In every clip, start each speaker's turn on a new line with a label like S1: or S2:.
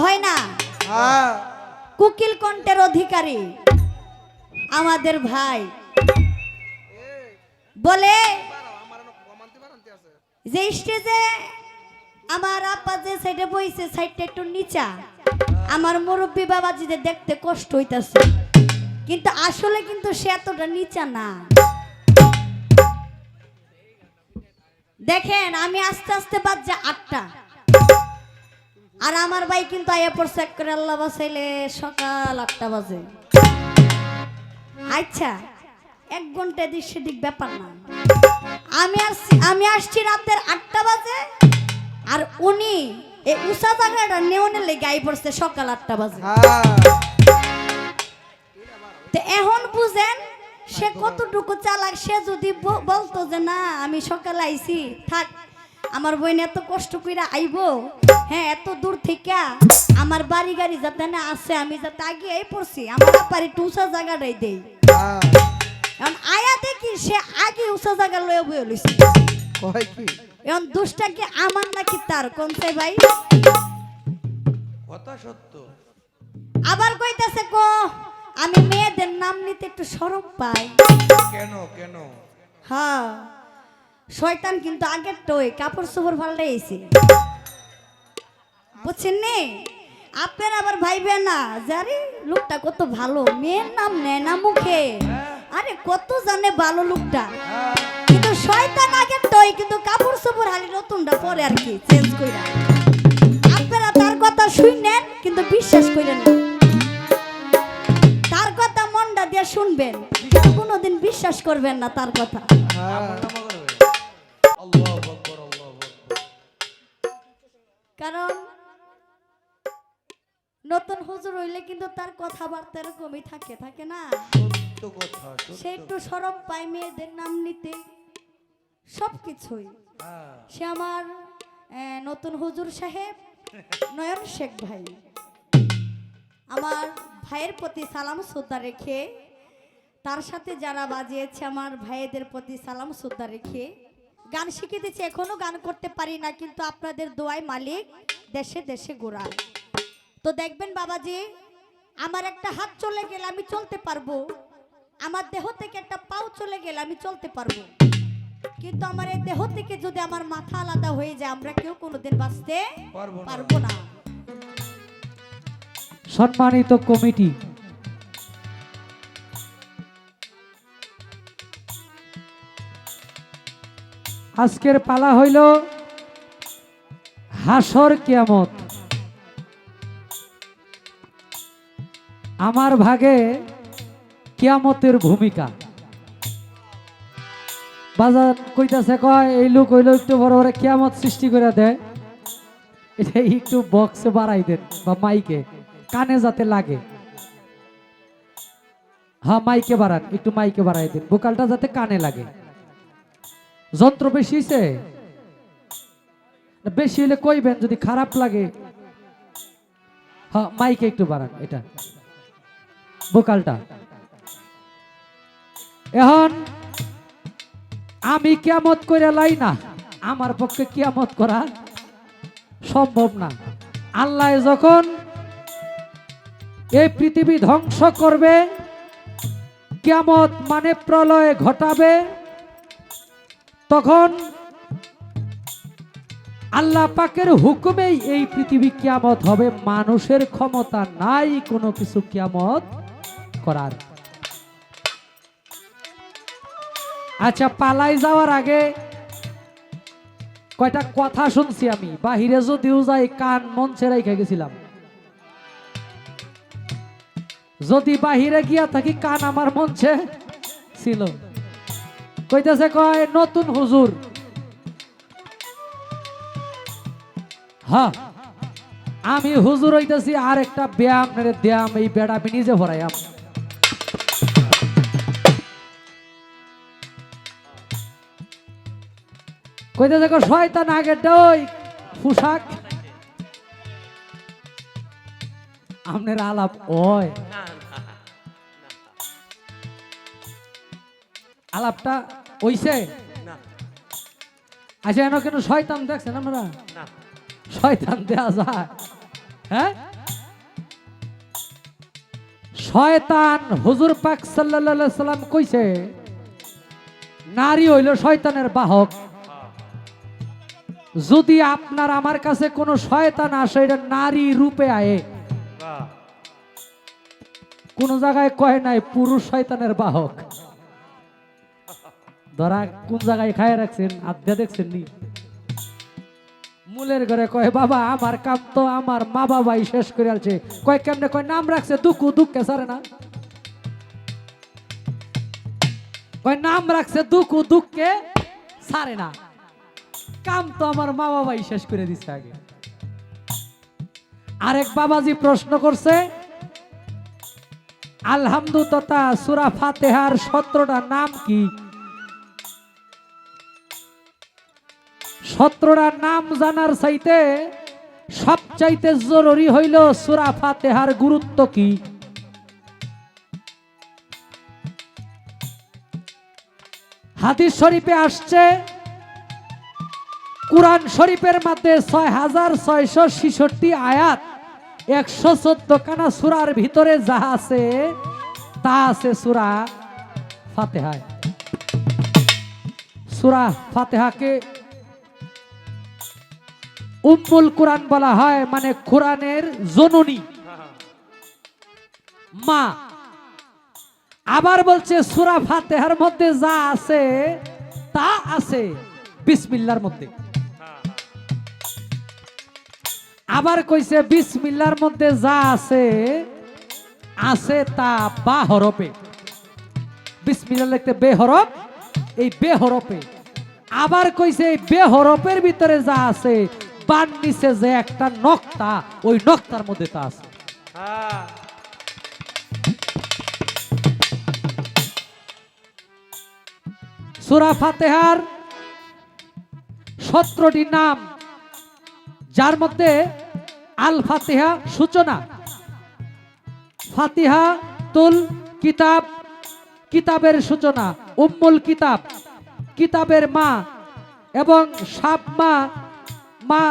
S1: হয় না? কুকিল কণ্ঠের অধিকারী আমাদের ভাই বলে যে স্টেজে আমার আপা যে সাইডে বইছে সাইডটা একটু নিচা, আমার মুরব্বী বাবাজিদের দেখতে কষ্ট হইতাছে, কিন্তু আসলে কিন্তু সে এতটা নিচা না। দেখেন আমি আস্তে আস্তে বাজছে 8টা, আর আমার ভাই কিন্তু আয়া পড়ছে করে আল্লাহ বাসাইলে সকাল 8টা বাজে। আচ্ছা 1 ঘন্টা দিক সেদিক ব্যাপার না, আমি আসছি রাতের 8টা বাজে, আর উনি এই উষা জায়গাটা নেওয়ানে লেগে আই পড়ছে সকাল 8টা বাজে। তো এখন বুঝেন সে কতটুকু চালাক। সে যদি বলতো যে না আমি সকালে আইছি, থাক আমার বোন এত কষ্ট কইরা আইবো, হ্যাঁ এত দূর থেকে আমার বাড়ি গাড়ি যাতে না আসে, আমি যাতে আগে এই পড়ছি আমার পারি টুসা জায়গাটাই দেই। এখন আয়া দেখি সে আগে উষা জায়গা লয়ে বয়ে লইছে। এখন দোষটা কি আমার নাকি তার? কোন ভাই
S2: কথা সত্য।
S1: আবার কইতাছে কো আমি মেয়েদের নাম নিতে একটু শরম পাই।
S2: কেন কেন?
S1: হ্যাঁ শয়তান কিন্তু আগের টই কাপড় চোপড় পাল্টাইছে, বুঝছেন নি? আপনার আবার ভাইবে না জারি লোকটা কত ভালো, মেয়ের নাম নেয় না মুখে, আরে কত জানে ভালো লোকটা, কিন্তু শয়তান আগের টই কিন্তু কাপড় চোপড় হালি নতুনটা পরে আর কি চেঞ্জ কইরা। আপনারা তার কথা শুনেন কিন্তু বিশ্বাস করেন না, তার কথা মনটা দিয়ে শুনবেন কিন্তু কোনোদিন বিশ্বাস করবেন না তার কথা। কারণ নতুন হুজুর হইলে কিন্তু তার কথাবার্তা এরকমই থাকে, থাকে না? সে একটু শরম পায় মেয়েদের নাম নিতে, সবকিছুই। সে আমার নতুন হুজুর সাহেব নয়ন শেখ ভাই, আমার ভাইয়ের প্রতি সালাম শ্রদ্ধা রেখে, তার সাথে যারা বাজিয়েছে আমার ভাইদের প্রতি সালাম শ্রদ্ধা রেখে গান শিখে দিচ্ছে। এখনো গান করতে পারি না, কিন্তু আপনাদের দোয়ায় মালিক দেশে দেশে ঘোরায়। তো দেখবেন বাবাজি, আমার একটা হাত চলে গেলে আমি চলতে পারবো, আমার দেহ থেকে একটা পাও চলে গেলে আমি চলতে পারবো, কিন্তু আমার এই দেহ থেকে যদি আমার মাথা আলাদা হয়ে যায় আমরা কেউ কোনোদিন বাঁচতে পারবো না।
S3: সম্মানিত কমিটি, আজকের পালা হইল হাসর কিয়ামত। আমার ভাগে কিয়ামতের ভূমিকা। বাজার কইতাছে কয় এই লোক হইলো একটু বড় বড় কিয়ামত সৃষ্টি করে দেয়, এটা একটু বক্সে বাড়াই দেন বা মাইকে কানে যাতে লাগে। হ্যাঁ মাইকে বাড়ান, একটু মাইকে বাড়াই দেন, ভোকালটা যাতে কানে লাগে। যন্ত্র বেশি হইছে, বেশি হলে কইবেন যদি খারাপ লাগে। হ্যাঁ মাইকে একটু বাড়ান, এটা ভোকালটা। এখন আমি কিয়ামত করে লাই না, আমার পক্ষে কিয়ামত করা সম্ভব না। আল্লাহ যখন এই পৃথিবী ধ্বংস করবে, কিয়ামত মানে প্রলয় ঘটাবে, তখন আল্লাহ পাকের হুকুমেই এই পৃথিবী কিয়ামত হবে। মানুষের ক্ষমতা নাই কোনো কিছু কিয়ামত করার। আচ্ছা পালাই যাওয়ার আগে কয়টা কথা শুনছি আমি, বাহিরে যদিও যাই কান মঞ্চে রেখে গেছিলাম। যদি বাহিরে গিয়া থাকি কান আমার মঞ্চে ছিল। কইতেছে কয় নতুন হুজুর, হ্যাঁ আমি হুজুর হইতেছি আর একটা ব্যায়াম ব্যায়াম, এই বেড়া আমি নিজে ভরাইয়াম। কইতে দেখো শয়তান আগের ওই পোশাক আপনার আলাপ ওই আলাপটা ওইছে। আচ্ছা এন কেন শয়তান দেখছেন আমরা? শয়তান দেয়া যায়? হ্যাঁ শয়তান হুজুর পাক সাল্লাল্লাহু আলাইহি সাল্লাম কইছে নারী হইল শয়তানের বাহক। যদি আপনার আমার কাছে কোনো শয়তান আসে এটা নারী রূপে আয়ে, কোন জায়গায় কয় নাই পুরুষ শয়তানের বাহক। ধরা কোন জায়গায় খায় রাখছেন আধ্যা দেখছেন নি? মূলের ঘরে কয় বাবা আমার কাম তো আমার মা বাবাই শেষ করে আলছে। কয় কেমনে? কয় নাম রাখছে দুঃখু, দুঃখে সারে না। কয় নাম রাখছে দুঃখু, দুঃখে সারে না। কাম তো আমার মা বাবাই শেষ করে দিচ্ছে আগে। আরেক বাবাজি প্রশ্ন করছে আলহামদু তথা সূরা ফাতিহার 17টা নাম কি? 17টা নাম জানার চাইতে সবচাইতে জরুরি হইল সূরা ফাতিহার গুরুত্ব কি। হাদিস শরীফে আসছে কুরআন শরীফের মধ্যে 6666 আয়াত 114 খানা সূরার ভিতরে যা আছে তা আছে সূরা ফাতিহায়। সূরা ফাতিহাকে উম্মুল কুরআন বলা হয়, মানে কুরআনের জননী মা। আবার বলছে সূরা ফাতিহার মধ্যে যা আছে তা আছে বিসমিল্লাহর মধ্যে। আবার কইছে বিসমিল্লাহর মধ্যে যা আছে আছে তা বা হরফে। বিসমিল্লাহ লিখতে বে হরফ, এই বে হরফে। আবার কইছে এই বে হরফের ভিতরে যা আছে বান নিচে যে একটা নক্তা, ওই নক্তার মধ্যে তা আছে। সূরা ফাতিহার 17টি নাম, যার মধ্যে আল ফাতিহা সূচনা, ফাতিহা তুল কিতাব কিতাবের সূচনা, উম্মুল কিতাব কিতাবের মা, এবং সাবমা মা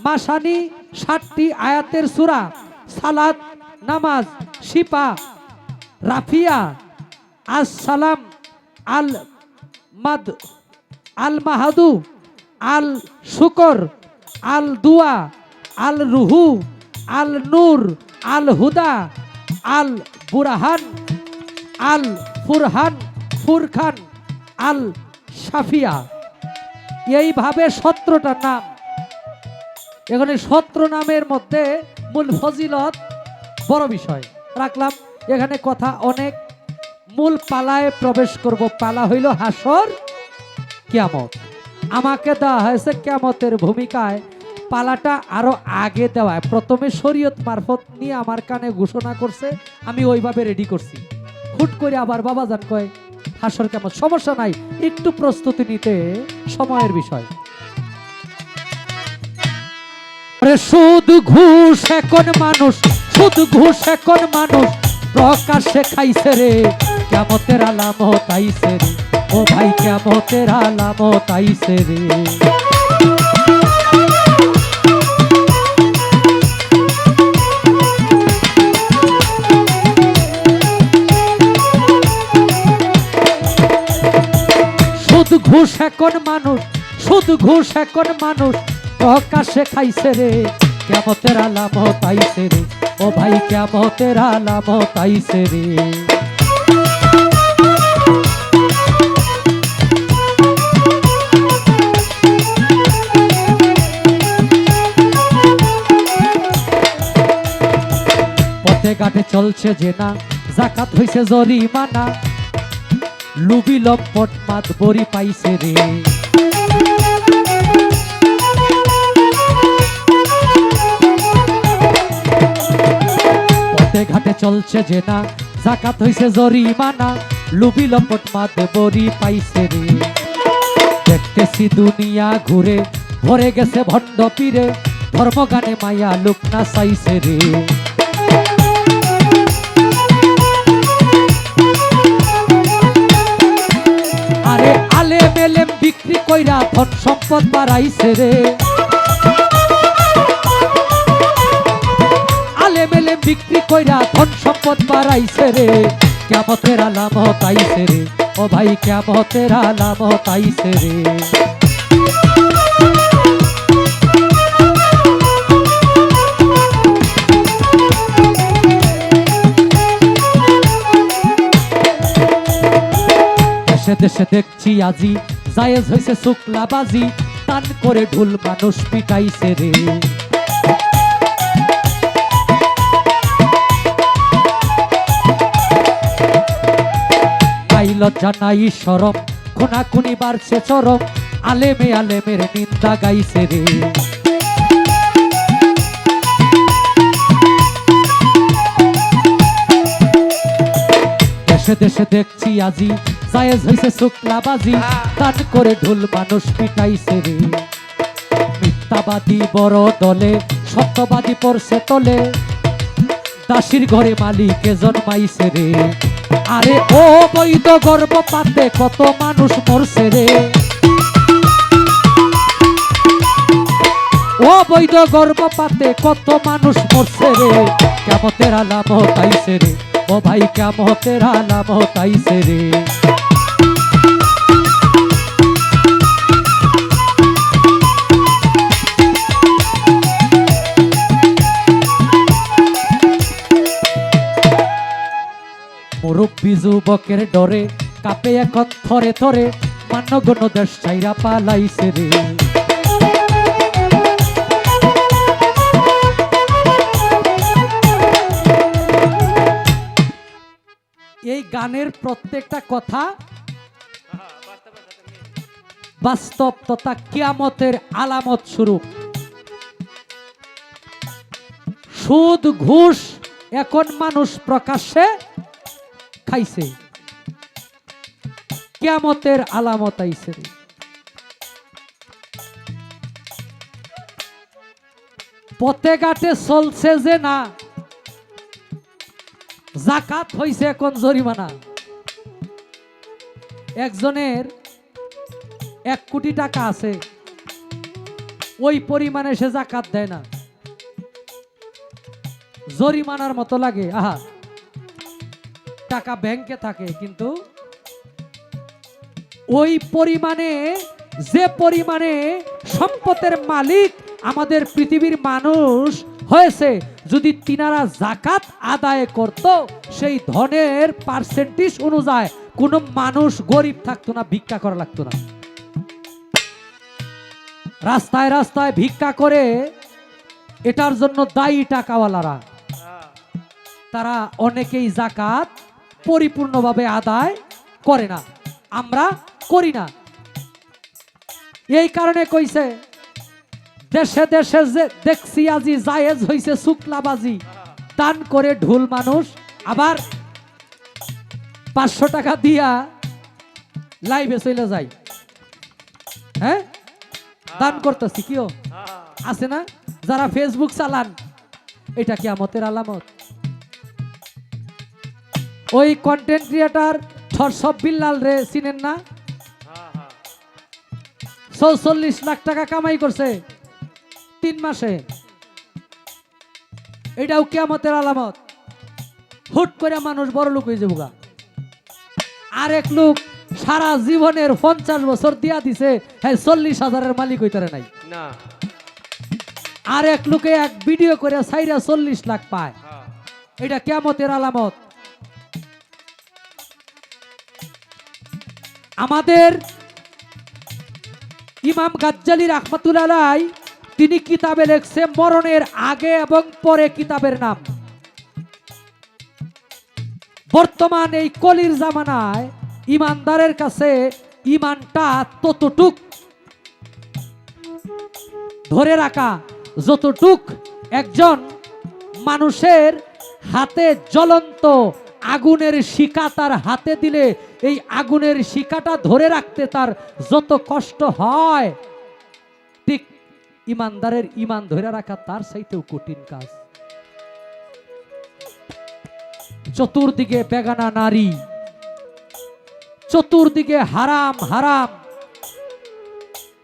S3: মাসানি 60টি আয়াতের সূরা, সালাত নামাজ, শিফা, রাফিয়া, আস-সালাম, আল মাদ, আল মাহাদু, আল শুকর, আল দুয়া, আল রুহু, আল নূর, আল হুদা, আল বুরহান, আল ফুরহান, ফুরখান, আল শাফিয়া। এইভাবে 17টা নাম। এখানে 17 নামের মধ্যে মূল ফজিলত বড় বিষয় রাখলাম। এখানে কথা অনেক, মূল পালায় প্রবেশ করব। পালা হইল হাসর কিয়ামত। আমাকে দেওয়া হয়েছে কিয়ামতের ভূমিকায়, পালাটা আরো আগে দেওয়া। প্রথমে শরীয়ত মারফত নিয়ে আমার কানে ঘোষণা করছে, আমি ওইভাবে রেডি করছি। হুট করে আবার বাবাজান কয় হাসর কিয়ামত। সমস্যা নাই, একটু প্রস্তুতি নিতে সময়ের বিষয়। সুদ ঘুষ এখন মানুষ, সুদ ঘুষ এখন মানুষ প্রকাশ্যে খাইছে রে। কিয়ামতের আলামত আইছে রে, ও ভাই কিয়ামতের আলামত আইছে রে। সুদ ঘুষ এখন মানুষ, সুদ ঘুষ এখন মানুষ প্রকাশ্যে খাইছে রে। কিয়ামতের আলামত আইছে রে, ও ভাই কিয়ামতের আলামত আইছে রে। পথে ঘাটে চলছে যে না, যাকাত হইছে জরিমানা, লুবি লম্পট মাত বড়ি পাইছে রে। পথে ঘাটে চলছে যে না, যাকাত হইছে জরিমানা, লুবি লম্পট মাত বড়ি পাইছে রে। দেখতেছি দুনিয়া ঘুরে ভরে গেছে ভণ্ড পীরে, ধর্মগানে মায়া লোক না চাইছে রে। আরে আলে মেলেম বিক্রি কইরা ধন সম্পদ বাড়াইছে রে। আলে মেলে বিক্রি কইরা ধন সম্পদ বাড়াইছে রে, কিয়ামতের আলামত আইছে রে, ও ভাই কিয়ামতের আলামত আইছে রে। দেশে দেশে দেখছি আজি জায়েজ হইছে শুক্লাবাজি, টান করে ঢুল মানুষ পিটাইছে রে। নাই লজ্জা নাই শরম, খুনাখুনি বাড়ছে চরম, আলেমে আলেমের নিন্দা গাইছে রে। দেশে দেশে দেখছি আজি জায়েজ হইছে শুক্লাবাজি, টান করে ঢুল মানুষ পিটাইছে রে। মিথ্যাবাদী বড় দলে সত্যবাদী পড়ছে তলে, দাসীর ঘরে মালিকে জন্মাইছে রে। আরে ও বৈধ গর্ভপাতে কত মানুষ মরছে রে, ও বৈধ গর্ভপাতে কত মানুষ মরছে রে। কিয়ামতের আলামত আইছে রে, ও ভাই কিয়ামতের আলামত আইছে রে। মুরব্বী যুবকের ডরে কাঁপে এখন থরে থরে, মান্যগণ্য দেশ ছাইরা পালাইছে রে। এই গানের প্রত্যেকটা কথা বাস্তব তথা কিয়ামতের আলামত স্বরূপ। সুদ ঘুষ এখন মানুষ প্রকাশ্যে খাইছে, কিয়ামতের আলামত আইছে রে। পথে ঘাটে চলছে যে না, জাকাত হইছে এখন জরিমানা। একজনের 1 কোটি টাকা আছে, ওই পরিমাণে সে জাকাত দেয় না, জরিমানার মতো লাগে। আহা, টাকা ব্যাংকে থাকে কিন্তু ওই পরিমাণে, যে পরিমাণে সম্পদের মালিক আমাদের পৃথিবীর মানুষ হয়েছে, যদি তিনারা জাকাত আদায় করত, সেই ধনের পার্সেন্টেজ অনুযায়ী কোনো মানুষ গরিব থাকতো না, ভিক্ষা করা লাগতো না। রাস্তায় রাস্তায় ভিক্ষা করে, এটার জন্য দায়ী টাকাওয়ালারা। তারা অনেকেই জাকাত পরিপূর্ণভাবে আদায় করে না, আমরা করি না। এই কারণে কইছে দেশে দেশে যে দেখছি আজি জায়েজ হইছে শুক্লাবাজি, টান করে ঢুল মানুষ। আবার 500 টাকা দিয়া লাইভে চলে যায়, হ্যাঁ দান করতেছি। কিও আছে না যারা ফেসবুক চালান, এটা কিয়ামতের আলামত। ওই কন্টেন্ট ক্রিয়েটর সরসব বিল্লাল রে চিনেন না? 44 লাখ টাকা কামাই করছে 3 মাসে। এটাও কিয়ামতের আলামত। হুট করে মানুষ বড় লোক হয়ে যাবো। আর এক লোক সারা জীবনের 50 বছর দিয়া দিছে, হ্যাঁ 40,000-এর মালিক হইতারে নাই না। আর এক লোকে এক ভিডিও করে 40 লাখ পায়, এটা কিয়ামতের আলামত। আমাদের ইমাম গাজ্জালী রাহমাতুল্লাহ আলাইহি তিনি কিতাবে লেখছে মরণের আগে এবং পরে কিতাবের নাম। বর্তমান এই কলির জামানায় ইমানদারের কাছে ইমানটা ততটুক ধরে রাখা যতটুক একজন মানুষের হাতে জ্বলন্ত আগুনের শিখা তার হাতে দিলে এই আগুনের শিখাটা ধরে রাখতে তার যত কষ্ট হয়, ঠিক ইমানদারের ইমান ধরে রাখা তার চাইতেও কঠিন কাজ। চতুর্দিকে বেগানা নারী, চতুর্দিকে হারাম হারাম।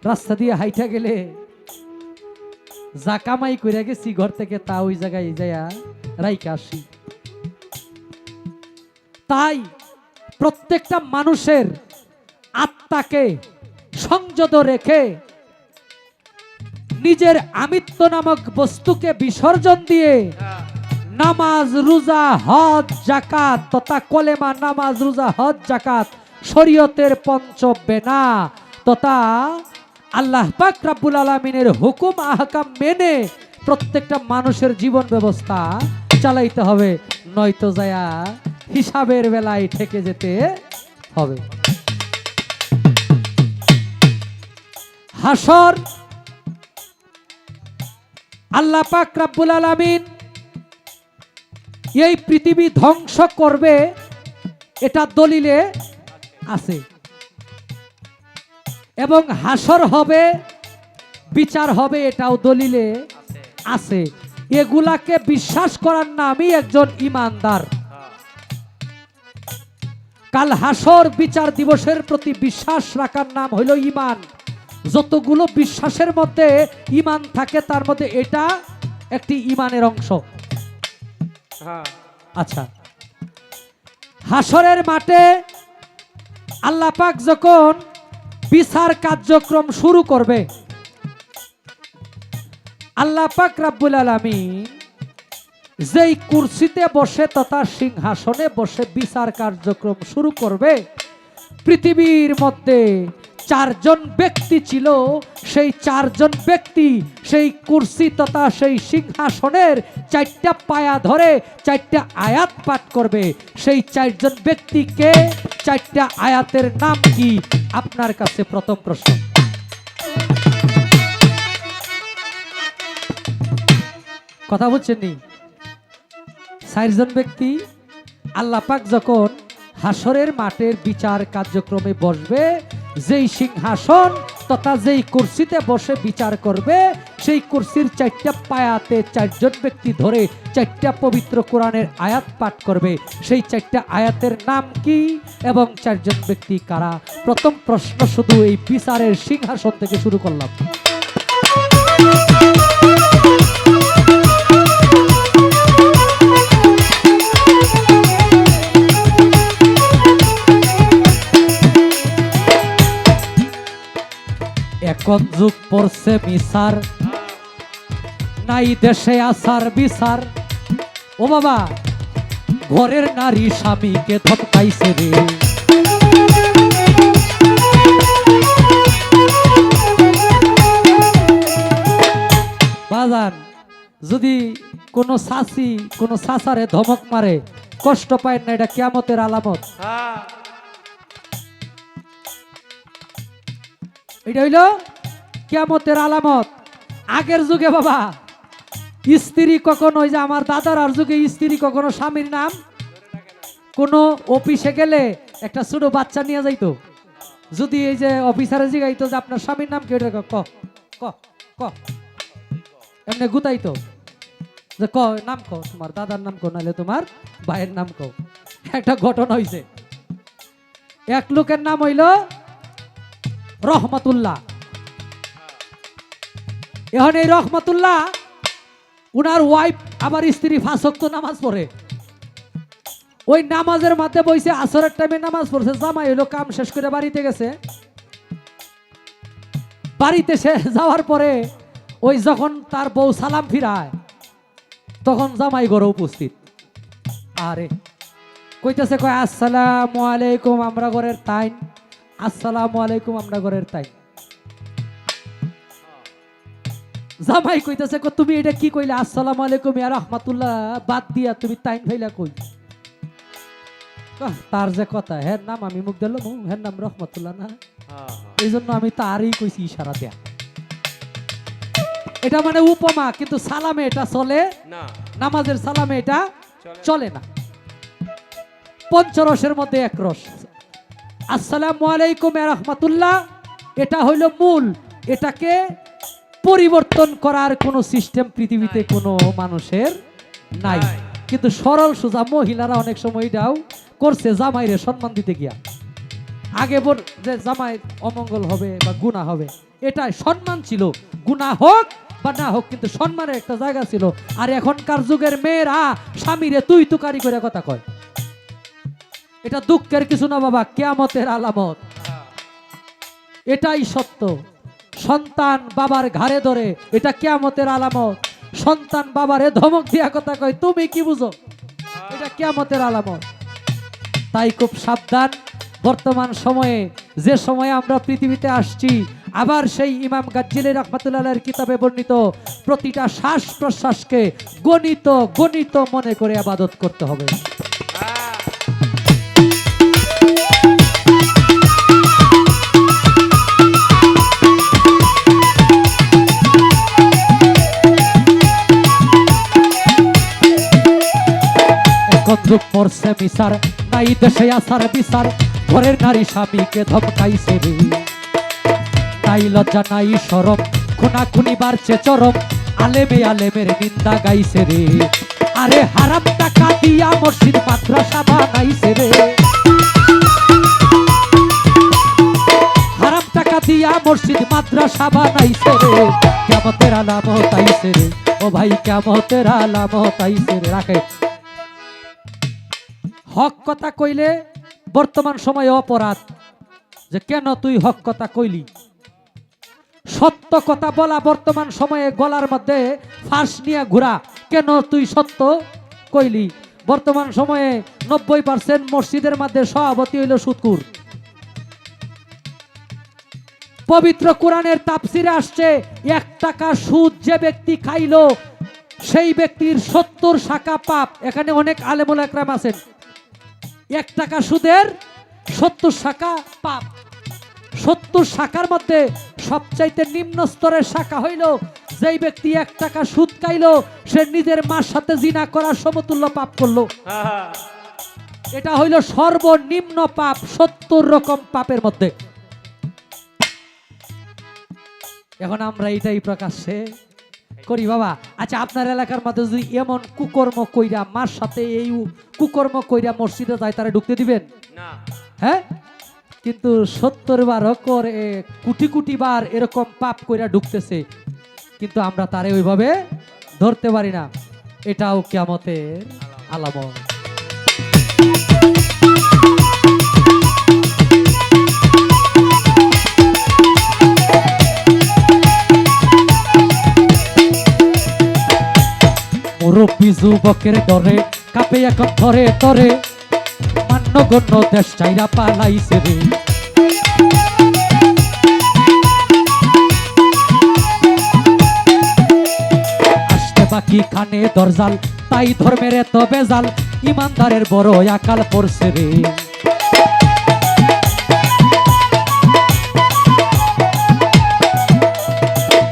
S3: রাস্তা দিয়ে হাইটা গেলে যা কামাই করে গেছি ঘর থেকে, তা ওই জায়গায় যায়া রাইখে আসি। তাই প্রত্যেকটা মানুষের আত্মাকে সংযত রেখে নিজের আমিত্ব নামক বস্তুকে বিসর্জন দিয়ে নামাজ রোজা হজ যাকাত তথা কলেমা নামাজ রোজা হজ যাকাত শরীয়তের পঞ্চ বেনা তথা আল্লাহ পাক রব্বুল আলামিনের হুকুম আহকাম মেনে প্রত্যেকটা মানুষের জীবন ব্যবস্থা চালাইতে হবে, নয়তো যায়া হিসাবের বেলায় ঠেকে যেতে হবে। হাসর আল্লাহ পাক রব্বুল আলামিন এই পৃথিবী ধ্বংস করবে, এটা দলিলে আছে, এবং হাসর হবে, বিচার হবে, এটাও দলিলে আছে। এগুলাকে বিশ্বাস করার নামই একজন ঈমানদার। কাল হাসর বিচার দিবসের প্রতি বিশ্বাস রাখার নাম হইল ঈমান। যতগুলো বিশ্বাসের মধ্যে ঈমান থাকে তার মধ্যে এটা একটি ঈমানের অংশ। আচ্ছা, হাসরের মাঠে আল্লাহ পাক যখন বিচার কার্যক্রম শুরু করবে, আল্লাহ পাক রব্বুল আলামিন যেই কুরসিতে বসে তথা সিংহাসনে বসে বিচার কার্যক্রম শুরু করবে, পৃথিবীর মধ্যে চারজন ব্যক্তি ছিল, সেই চারজন ব্যক্তি সেই কুরসি তথা সেই সিংহাসনের চারটা পায়া ধরে চারটা আয়াত পাঠ করবে। সেই চারজন ব্যক্তিকে চারটা আয়াতের নাম কি? আপনার কাছে প্রথম প্রশ্ন। কথা বলছেন নি? চারজন ব্যক্তি আল্লাহ পাক যখন হাসরের মাঠের বিচার কার্যক্রমে বসবে, যেই সিংহাসন তথা যেই কুরসিতে বসে বিচার করবে, সেই কুরসির চারটা পায়াতে চারজন ব্যক্তি ধরে চারটা পবিত্র কোরআনের আয়াত পাঠ করবে। সেই চারটা আয়াতের নাম কি এবং চারজন ব্যক্তি কারা? প্রথম প্রশ্ন শুধু এই বিচারের সিংহাসন থেকে শুরু করলাম। এখন যুগ পড়ছে মিসার, নাই দেশে আসার বিচার। ও বাবা, ঘরের নারী স্বামীকে ধমকাইছে রে। বাজান, যদি কোনো শাসি কোনো শাসারে ধমক মারে, কষ্ট পায় না, এটা কিয়ামতের আলামত। এটা হইল কিয়ামতের আলামত। আগের যুগে বাবা স্ত্রী কখনো, ওই যে আমার দাদার যুগে স্ত্রী কখনো স্বামীর নাম, কোনো অফিসে গেলে একটা ছোট বাচ্চা নিয়ে যাইতো, যদি এই যে অফিসারে জিগাইতো যে আপনার স্বামীর নাম কি, ক ক ক এমনি গুতাইতো যে ক নাম ক, তোমার দাদার নাম ক, নাহলে তোমার ভাইয়ের নাম ক। একটা ঘটনা হইছে, এক লোকের নাম হইল রহমতুল্লাহ। এখন এই রহমতুল্লাহ উনার ওয়াইফ আবার স্ত্রী 5 ওয়াক্ত নামাজ পড়ে। ওই নামাজের মাঝে বইছে, আসরের টাইমে নামাজ পড়ছে, জামাই হইলো কাম শেষ করে বাড়িতে গেছে। বাড়িতে সে যাওয়ার পরে ওই যখন তার বউ সালাম ফিরায়, তখন জামাই ঘরে উপস্থিত। আরে কইতেছে, কয় আসসালামু আলাইকুম, আমরা ঘরের তাইন। আসসালামু আলাইকুম, আমরা ঘরের তাই। জামাই কইতেছে, তুমি এটা কি কইলে? আসসালামু আলাইকুম ইয়া রাহমাতুল্লাহ বাদ দিয়া তুমি তাইন ভাইলা কই? তার যে কথা, হ্যাঁ নাম আমি মুখ দিল, হ্যাঁ নাম রহমতুল্লাহ না, এই জন্য আমি তারই কইছি ইশারা দেয়া। এটা মানে উপমা, কিন্তু সালামে এটা চলে না, নামাজের সালামে এটা চলে না। পঞ্চরসের মধ্যে এক রস। আসসালামু আলাইকুম ওয়া রাহমাতুল্লাহ, এটা হইল মূল। এটাকে পরিবর্তন করার কোনো সিস্টেম পৃথিবীতে কোনো মানুষের নাই। কিন্তু সরল সোজা মহিলারা অনেক সময় এটাও করছে জামাইরে সম্মান দিতে গিয়া। আগে যে জামাই অমঙ্গল হবে বা গুনাহ হবে, এটাই সম্মান ছিল। গুনাহ হোক বা না হোক, কিন্তু সম্মানের একটা জায়গা ছিল। আর এখনকার যুগের মেয়েরা স্বামীরে তুই তুকারি করে কথা কয়। এটা দুঃখের কিছু না বাবা, কিয়ামতের আলামত। এটাই সত্য। সন্তান বাবার ঘাড়ে ধরে, এটা কিয়ামতের আলামত। সন্তান বাবারে ধমক দিয়া কথা কয়, তুমি কি বুঝো, এটা কিয়ামতের আলামত। তাই খুব সাবধান। বর্তমান সময়ে, যে সময়ে আমরা পৃথিবীতে আসছি, আবার সেই ইমাম গাজ্জিলি রাহমাতুল্লাহর কিতাবে বর্ণিত প্রতিটা শ্বাস প্রশ্বাসকে গণিত গণিত মনে করে ইবাদত করতে হবে। যুগ পড়ছে মিসার, নাই দেশে আসার বিচার, ঘরের নারী স্বামীকে ধমকাইছে রে। নাই লজ্জা নাই শরম, খুনাখুনি বাড়ছে চরম, আলেমে আলেমের নিন্দা গাইছে রে। আরে হারাম টাকা দিয়া মসজিদ মাদ্রাসা বানাইছে রে। হারাম টাকা দিয়া মসজিদ মাদ্রাসা বানাইছে রে। কিয়ামতের আলামত আইছে রে, ও ভাই কিয়ামতের আলামত আইছে রে। রাখে হক কথা কইলে বর্তমান সময়ে অপরাধ, যে কেন তুই হক কথা কইলি। সত্য কথা বলা বর্তমান সময়ে গলার মধ্যে ফাঁস নিয়ে ঘোরা, কেন তুই সত্য কইলি। বর্তমান সময়ে 90% মসজিদের মধ্যে সভাপতি হইল সুদকুর। পবিত্র কোরআনের তাফসিরে আসছে, 1 টাকা সুদ যে ব্যক্তি খাইলো সেই ব্যক্তির 70 শাখা পাপ। এখানে অনেক আলেমুল একরাম আছেন। 1 টাকা সুদের 70 শাখা পাপ। 70 শাখার মধ্যে সবচাইতে নিম্ন স্তরের শাখা হইল যেই ব্যক্তি 1 টাকা সুদ খাইলো, সে নিজের মার সাথে জিনা করার সমতুল্য পাপ করলো। এটা হইল সর্বনিম্ন পাপ 70 রকম পাপের মধ্যে। এখন আমরা এটাই প্রকাশ্যে করি বাবা। আচ্ছা, আপনার এলাকার মধ্যে যদি এমন কুকর্ম কইরা, মার সাথে এই কুকর্ম কইরা মসজিদে যায়, তারা ঢুকতে দিবেন না? হ্যাঁ, কিন্তু 70 বার করে, কোটি কোটি বার এরকম পাপ কইরা ঢুকতেছে, কিন্তু আমরা তারে ওইভাবে ধরতে পারি না। এটাও কিয়ামতের আলামত। মুরব্বী যুবকের ডরে কাঁপে এখন ধরে ধরে, মান্যগণ্য দেশ চাইরা পালাইছে রে। আসতে বাকি খানে দরজাল, তাই ধর্মের এত বেজাল, ইমানদারের বড় আকাল পড়ছে রে।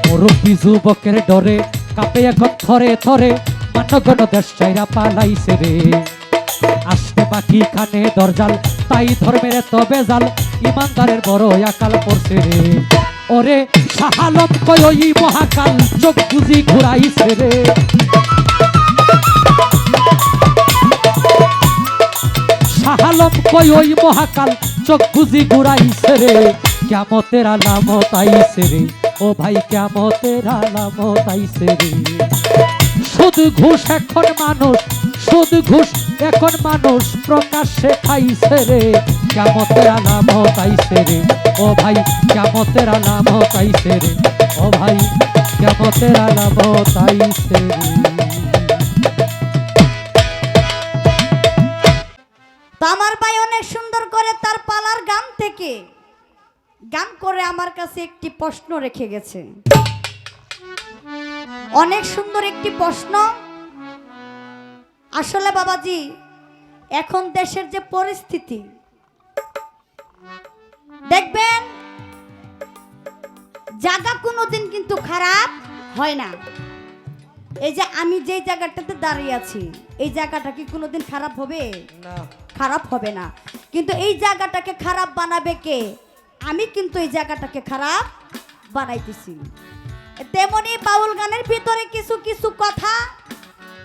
S3: মুরব্বী যুবকের ডরে কাঁপে এখন থরে থরে, মান্যগণ্য দেশ চাইরা পালাইছে রে। আসতে বাকি খানে দরজাল, তাই ধর্মের এত বেজাল, ইমানদারের বড় আকাল পড়ছে রে। ওরে শাহালম কই ওই মহাকাল, চোখ বুঝি ঘুরাইছে রে। শাহালম কই ওই মহাকাল, চোখ বুঝি ঘুরাইছে রে। কিয়ামতের আলামত আইছে রে, ও ভাই কিয়ামতের আলামত আইছে রে। সুদ ঘুষ এখন মানুষ, সুদ ঘুষ এখন মানুষ প্রকাশ্যে খাইছে রে। কিয়ামতের আলামত আইছে রে, ও ভাই কিয়ামতের আলামত আইছে রে। ও ভাই কিয়ামতের আলামত আইছে রে।
S1: তো আমার ভাই অনেক সুন্দর করে তার পালার গান থেকে গান করে আমার কাছে একটি প্রশ্ন রেখে গেছে। অনেক সুন্দর একটি প্রশ্ন। আসলে বাবাজি, এখন দেশের যে পরিস্থিতি দেখবেন, জায়গা কোনোদিন কিন্তু খারাপ হয় না। এই যে আমি যে জায়গাটাতে দাঁড়িয়ে আছি, এই জায়গাটা কি কোনোদিন খারাপ হবে? না, খারাপ হবে না। কিন্তু এই জায়গাটাকে খারাপ বানাবে কে? আমি কিন্তু এই জায়গাটাকে খারাপ বানাইতেছি। তেমনি বাউল গানের ভিতরে কিছু কিছু কথা,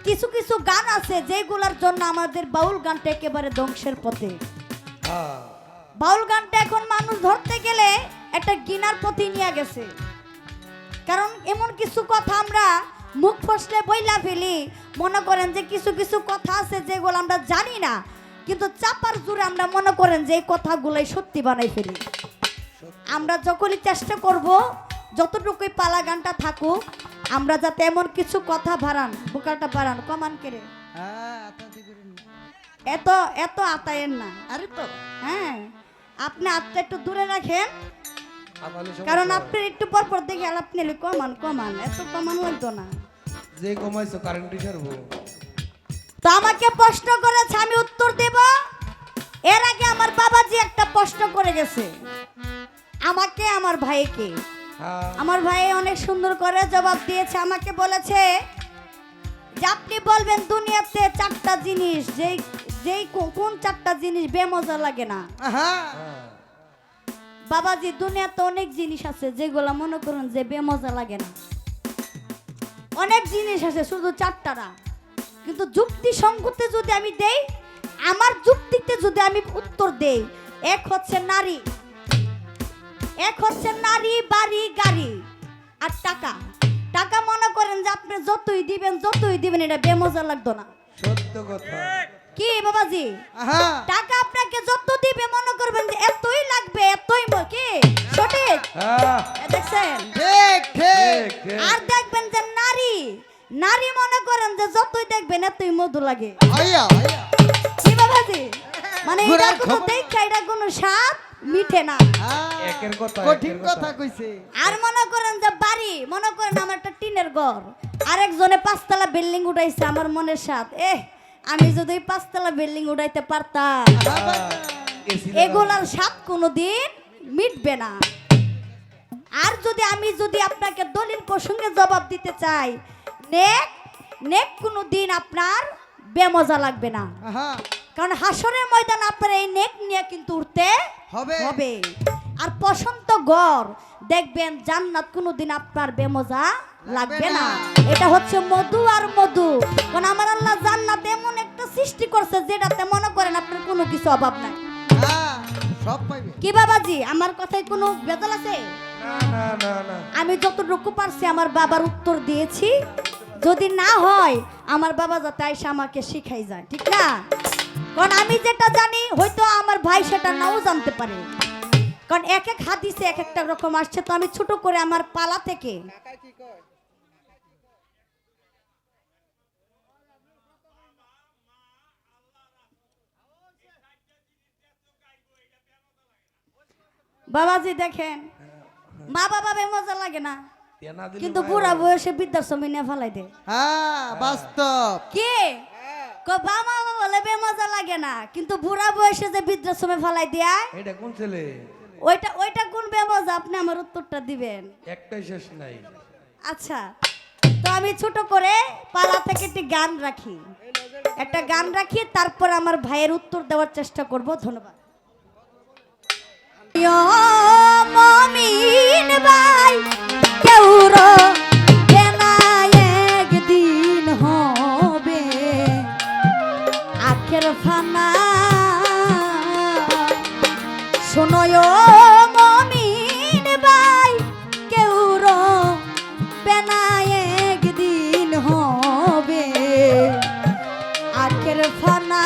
S1: কিছু কিছু গান আছে যেগুলোর জন্য আমাদের বাউল গানটা একেবারে ধ্বংসের পথে। বাউল গানটা এখন মানুষ ধরতে গেলে একটা গিনার পথে নিয়ে গেছে। কারণ এমন কিছু কথা আমরা মুখ ফসলে বইলা ফেলি, মনে করেন যে কিছু কিছু কথা আছে যেগুলো আমরা জানি না, কিন্তু চাপার জোরে আমরা মনে করেন যে এই কথাগুলোই সত্যি বানাই ফেলি। আমরা যখনই চেষ্টা করব যতটুকুই পালা গানটা থাকুক, আমরা যাতে এমন কিছু কথা বাড়ান, বোকালটা বাড়ান, কমান কেড়ে এত এত আতায়ের না।
S2: আরে তো
S1: হ্যাঁ, আপনি আত্মা একটু দূরে রাখেন, কারণ আপনি একটু পর পর দেখে আপনি কমান কমান, এত কমান লাগতো না।
S2: যে কমাইছো কারেন্ট ছাড়বো।
S1: তো আমাকে প্রশ্ন করেছে, আমি উত্তর দেব। এর আগে আমার বাবাজি একটা প্রশ্ন করে গেছে আমাকে, আমার ভাইকে। আমার ভাই অনেক সুন্দর করে জবাব দিয়েছে, আমাকে বলেছে যে আপনি বলবেন দুনিয়াতে 4টা জিনিস, যেই যেই কোন 4টা জিনিস বেমজা লাগে না। বাবাজি, দুনিয়াতে অনেক জিনিস আছে যেগুলো মনে করুন যে বেমজা লাগে না, অনেক জিনিস আছে, শুধু 4টা না। কিন্তু যুক্তি সংগতে যদি আমি দেই, আমার যুক্তিতে যদি আমি উত্তর দেই, এক হচ্ছে নারী, এক হচ্ছে নারী, বাড়ি, গাড়ি আর টাকা। টাকা মনে করেন যে আপনি যতই দিবেন এটা বেমজা লাগতো না।
S2: সত্য কথা।
S1: কি বাবাজি, টাকা আপনাকে যত দিবে মনে করবেন যে এতই লাগবে, এতই কি সঠিক? দেখছেন? আর দেখবেন যে নারী, নারী মনে করেন যে যতই দেখবেন এতই মধু লাগে। কি বাবাজি, মানে এটা কোনো দেখা, এটা কোনো স্বাদ মিঠে না।
S2: একের কথা,
S4: কঠিন কথা কইছে।
S1: আর মনে করেন যে বাড়ি, মনে করেন আমার একটা টিনের ঘর, আরেকজনে 5তলা বিল্ডিং উঠাইছে, আমার মনের স্বাদ, আমি যদি 5তলা বিল্ডিং উঠাইতে পারতাম, এগুলার স্বাদ কোনোদিন মিটবে না। আর যদি আপনাকে দলিল প্রসঙ্গে জবাব দিতে চাই, নেক কোনোদিন আপনার বেমজা লাগবে না, কারণ হাসরের ময়দান আপনার এই নেক নিয়ে কিন্তু উঠতে হবে। আর পছন্দ ঘর দেখবেন, জান্নাত কোনোদিন আপনার বেমজা লাগবে না। এটা হচ্ছে মধু আর মধু, কারণ আমার আল্লাহ জান্নাত এমন একটা সৃষ্টি করছে যেটাতে মনে করেন আপনার কোনো কিছু অভাব নাই। কি বাবাজি, আমার কথায় কোনো ভেজাল আছে? আমি যতটুকু পারছি আমার বাবার উত্তর দিয়েছি, যদি না হয় আমার বাবা যাতে আইসা আমাকে শিখাই যায়, ঠিক না? কারণ আমি যেটা জানি হয়তো আমার ভাই সেটা নাও জানতে পারে, কারণ এক এক হাদিসে এক একটা রকম আসছে। তো আমি ছোট করে আমার পালা থেকে বাবাজি দেখেন, মা বাবা বেমজা লাগে না, কিন্তু বুড়া বয়সে বৃদ্ধাশ্রমে নিয়ে ফেলাই দে।
S4: বাস্তব
S1: কি বাবা বলে বেমজা লাগে না, কিন্তু বুড়া বয়সে যে বৃদ্ধাশ্রমে ফেলাই দেয়,
S2: এটা কোন ছেলে?
S1: ওইটা কোন বেমজা? আপনি আমার উত্তরটা দিবেন।
S2: একটাই শেষ নাই।
S1: আচ্ছা, তো আমি ছোট করে পালা থেকে একটা গান রাখি, তারপর আমার ভাইয়ের উত্তর দেওয়ার চেষ্টা করব। ধন্যবাদ। মমিন ভাই কেউ একদিন হবে আখের ফানা, শোনয় মমিন ভাই কেউ একদিন হবে আখের ফানা।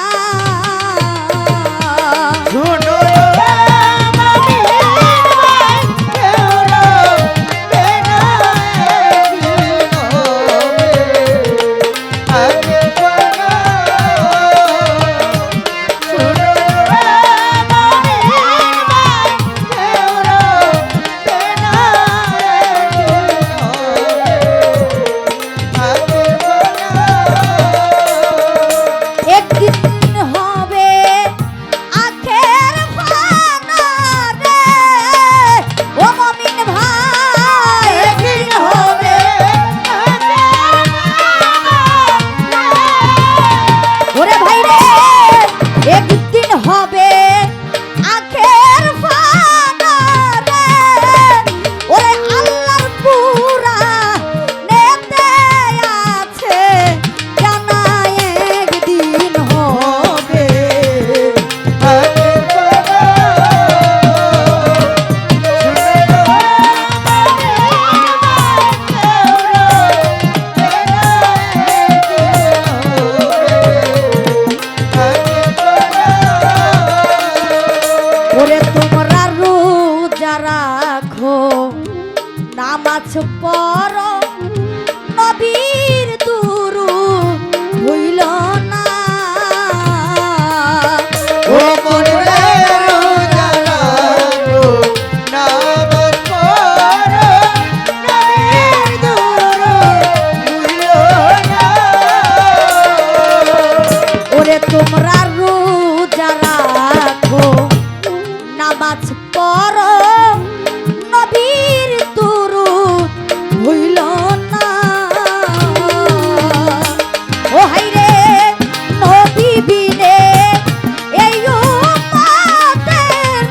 S1: ওরে তোমরা রোজা রাখো নামাজ পড়ো নবীর দুরূদ ভুইল না ও হায়রে নবী বিনে এই উম্মতের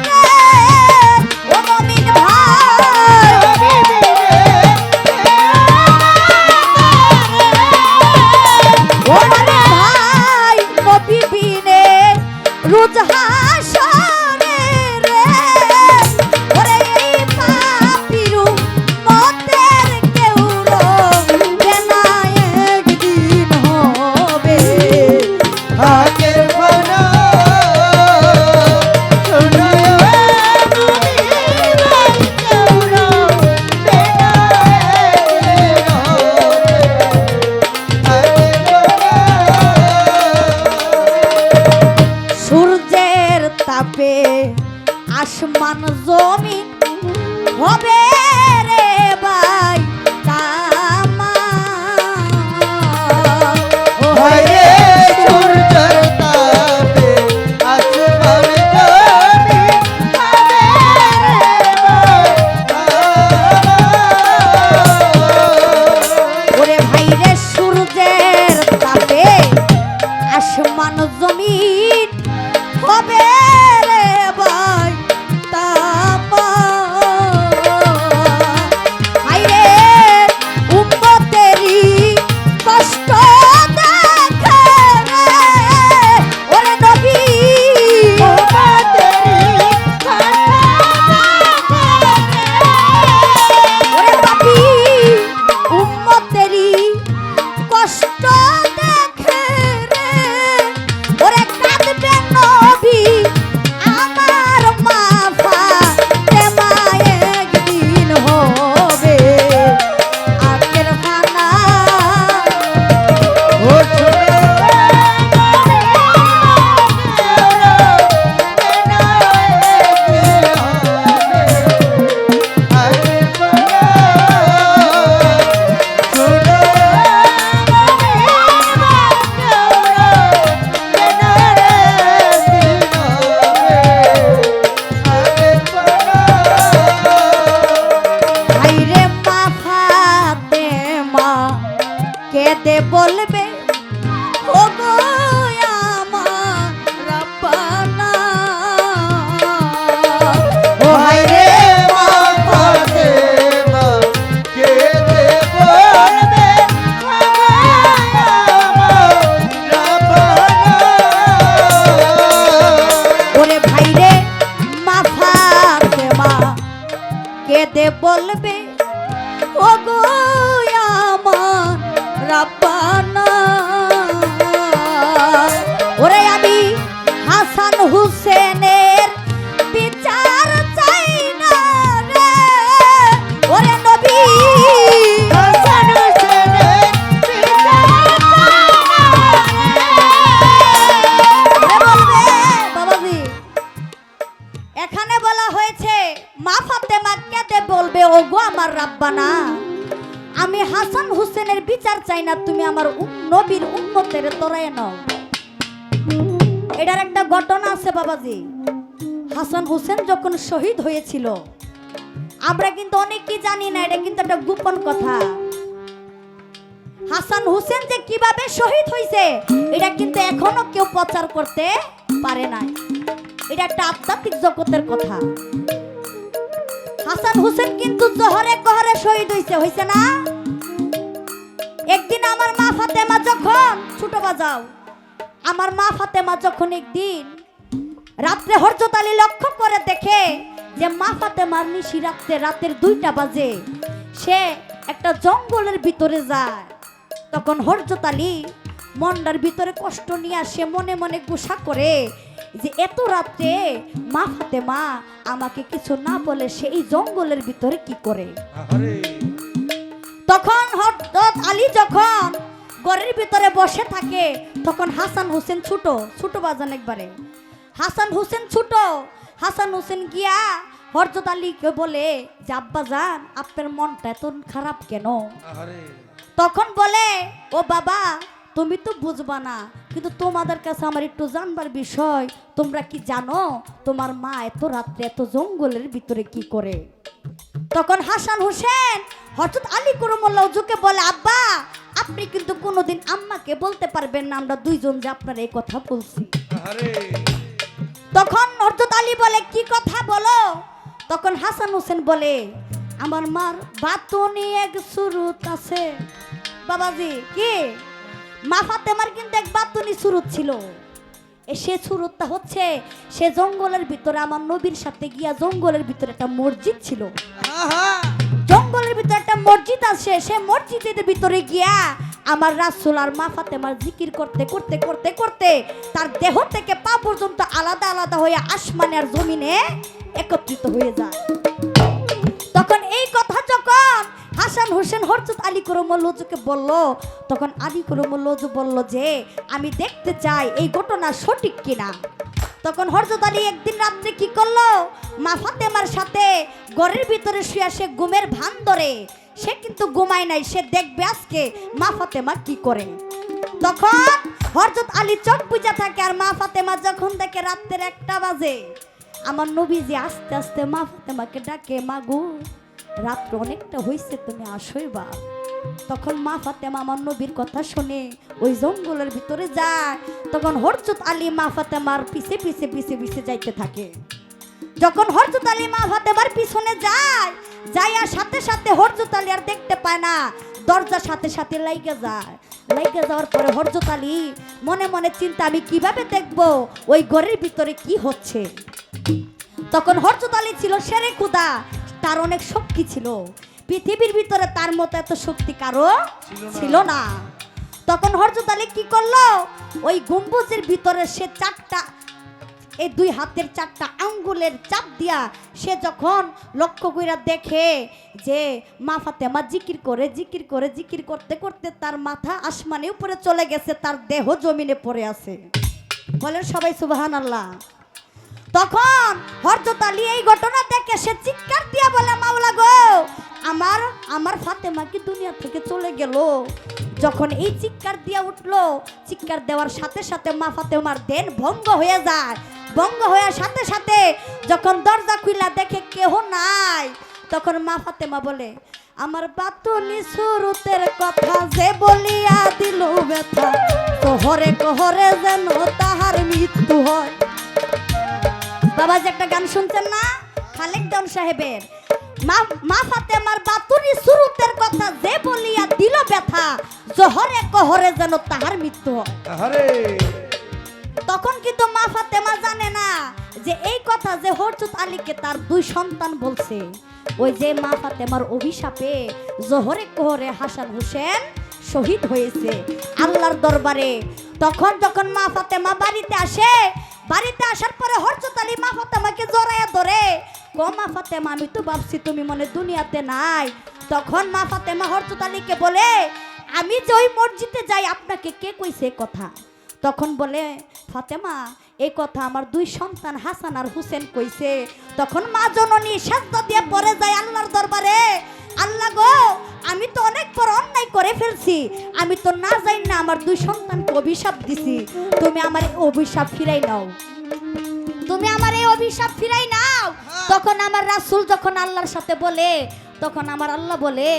S1: ও মুমিন ভাই ও মানে ভাই নবী বিনে রোজ হাসরে রে ওরে এই পাপীর উম্মতের কেউ রবে না একদিন হবে
S4: আগের বানা
S1: সূর্যের তাপে আসমান জমিন হবে রে ভাই তামা ও
S4: হরে সূর্যের তাপে আসমান জমি
S1: ওরে ভাই রে সূর্যের তাপে আসমান জমিন হবে রে ভাই তামা ভাই রে উম্মতেরই কষ্ট দেখে রে ওরে নবী ওরে পাপী উম্মতেরই কষ্ট দেখে রে ওরে কাঁদবে নবী আমার মা ফাতেমা একদিন হবে আখের খানা ভাইরে মা ফাতেমা কেঁদে বলবে ও গো আমার রাব্বানা ও হায়রে মা
S4: ফাতেমা কে দে বলবে
S1: ওরে ভাইরে মা ফাতেমা কেঁদে বলবে ও গো আমার রাব্বানা ওরে আমি হাসান হুসেনের বিচার চাই না রে ওরে নবী হাসান হুসেনের বিচার বলবে বাবাজি এখানে বলা হয়েছে মা ফাতেমা কেঁদে বলবে ওগো আমার রাব্বানা আমি হাসান হুসেনের বিচার চাই না তুমি আমার নবীর উম্মতের তোরায় নাও এটার একটা ঘটনা আছে বাবাজি হাসান হুসেন যখন শহীদ হয়েছিল আমরা কিন্তু অনেকেই জানি না এটা কিন্তু একটা গোপন কথা হাসান হুসেন যে কিভাবে শহীদ হয়েছে এটা কিন্তু এখনো কেউ প্রচার করতে পারে নাই এটা একটা আধ্যাত্মিক জগতের কথা হাসান হুসেন কিন্তু জহরে কহরে শহীদ হয়েছে না একদিন আমার মা ফাতেমা যখন ছোট বাজাও আমার মা ফাতেমা যখন একদিন রাত্রে হযরত আলী লক্ষ্য করে দেখে যে মা ফাতেমার নিশি রাতের 2টা বাজে সে একটা জঙ্গলের ভিতরে যায় তখন হযরত আলী মনটার ভিতরে কষ্ট নিয়ে সে মনে মনে গুসা করে যে এত রাত্রে মা ফাতেমা আমাকে কিছু না বলে সেই জঙ্গলের ভিতরে কি করে তখন হযরত আলী যখন ঘরের ভিতরে বসে থাকে তখন হাসান হোসেন ছোট বাজান একবারে হাসান হোসেন ছোট হাসান হোসেন গিয়া হযরত আলীকে বলে যে আব্বা জান আপনার মনটা এত খারাপ কেন তখন বলে ও বাবা তুমি তো বুঝবা না, কিন্তু তোমাদের কাছে আমার একটু জানবার বিষয়, তোমরা কি জানো তোমার মা এত রাত্রে এত জঙ্গলের ভিতরে কি করে? তখন হাসান হোসেন হযরত আলী করমুল্লাহ হুজুরকে বলে, আব্বা আপনি কিন্তু কোনোদিন আম্মাকে বলতে পারবেন না আমরা দুইজন যে আপনার এই কথা বলছি।
S2: আরে
S1: তখন হযরত আলী বলে, কি কথা বলো? তখন হাসান হোসেন বলে, আমার মার বাতুনি এক সুরত আছে। বাবাজি কি? মা ফাতেমার কিন্তু এক বাতুনি সুরত ছিল। সে সুরতটা হচ্ছে, সে জঙ্গলের ভিতরে আমার নবীর সাথে গিয়া জঙ্গলের ভিতরে একটা মসজিদ ছিল, জঙ্গলের ভিতরে একটা মসজিদ আছে, সে মসজিদের ভিতরে গিয়া আমার রাসূল আর মা ফাতেমার জিকির করতে করতে করতে করতে তার দেহ থেকে পা পর্যন্ত আলাদা আলাদা হয়ে আসমানে আর জমিনে একত্রিত হয়ে যায়। তখন এই কথা যখন হাসান হোসেন হযরত আলী করমুল্লাহ হুজুরকে বলল, তখন আলী করমুল্লাহ হুজুর বলল যে আমি দেখতে চাই এই ঘটনা সঠিক কিনা। তখন হযরত আলী একদিন রাত্রে কি করলো, মা ফাতেমার সাথে ঘরের ভিতরে শুয়ে সে ঘুমের ভান ধরে, সে কিন্তু ঘুমায় নাই, সে দেখবে আজকে মা ফাতেমা কি করে। তখন হযরত আলী চোখ বুজা থাকে, আর মা ফাতেমা যখন দেখে রাত্রের 1টা বাজে, আমার নবীজি আস্তে আস্তে মা ফাতেমাকে ডাকে, মা গো রাত্র অনেকটা হয়েছে, তুমি আসোই বা। তখন মা ফাতেমা আমার নবীর কথা শুনে ওই জঙ্গলের ভিতরে যায়। তখন হযরত আলী মা ফাতেমার পিছে পিছে পিছে পিছে যাইতে থাকে। যখন হযরত আলী মা ফাতেমার পিছনে যায়, যাইয়ার সাথে সাথে হযরত আলী আর দেখতে পায় না, দরজার সাথে সাথে লাইগা যায়। লাইগা যাওয়ার পরে হযরত আলী মনে মনে চিন্তা, আমি কিভাবে দেখব ওই ঘরের ভিতরে কি হচ্ছে। তখন হযরত আলী ছিল শেরে খুদা, তার অনেক শক্তি ছিল, পৃথিবীর ভিতরে তার মতো এত শক্তি কারো ছিল না। তখন হযরত আলী কি করলো, ওই গম্বুজের ভিতরে সে 4টা এই 2 হাতের 4টা আঙ্গুলের চাপ দিয়া সে যখন লক্ষ্য কইরা দেখে যে মা ফাতেমা জিকির করে জিকির করে জিকির করতে করতে তার মাথা আসমানের উপরে চলে গেছে, তার দেহ জমিনে পড়ে আছে। বলেন সবাই সুবহানাল্লাহ। তখন হযরত আলী এই ঘটনা দেখে সে চিৎকার দিয়া বলে, মাওলা গো আমার ফাতেমা কি দুনিয়া থেকে চলে গেল। যখন এই চিৎকার দিয়া উঠলো, চিৎকার দেওয়ার সাথে সাথে মা ফাতেমার ধ্যান ভঙ্গ হয়ে যায়। ভঙ্গ হওয়ার সাথে সাথে যখন দরজা খুইলা দেখে কেহ নাই, তখন মা ফাতেমা বলে, আমার বাতুনি সুরতের কথা যে বলিয়া দিল ব্যথা, কোহরে কোহরে যেন তাহার মৃত্যু হয়। বাবা যে একটা গান শুনছেন না খালেক দন সাহেবের, মা ফাতেমার বাতুনি সুরতের কথা যে বলিয়া দিল ব্যথা, জহরে কোহরে যেন তাহার মৃত্যু হয়।
S2: আরে
S1: তখন কিন্তু মা ফাতেমা জানে না যে এই কথা যে হযরত আলীকে তার 2 সন্তান বলছে, ওই যে মা ফাতেমার অভিশাপে জোহরে কোহরে হাসান হোসেন শহীদ হয়েছে আল্লাহর দরবারে। তখন যখন মা ফাতেমা বাড়িতে আসে, বাড়িতে আসার পরে হযরত আলী মা ফাতেমাকে জড়ায়া ধরে, মা ফাতেমা আমি তো ভাবছি তুমি মনে দুনিয়াতে নাই। তখন মা ফাতেমা হযরত আলীকে বলে, আমি যে ওই মসজিদে যাই আপনাকে কে কইছে কথা? তখন বলে, ফাতেমা এই কথা আমার 2 সন্তান হাসান আর হুসেন কইছে। তখন মা জননী সাজদা দিয়ে পড়ে যায় আল্লাহর দরবারে, আল্লাহ গো আমি তো অনেক বড় অন্যায় করে ফেলছি, আমি তো না জানি না আমার 2 সন্তানকে অভিশাপ দিছি, তুমি আমার এই অভিশাপ ফিরাই নাও, তুমি আমার এই অভিশাপ ফিরাই নাও। তখন আমার রাসূল যখন আল্লাহর সাথে বলে, তখন আমার আল্লাহ বলে,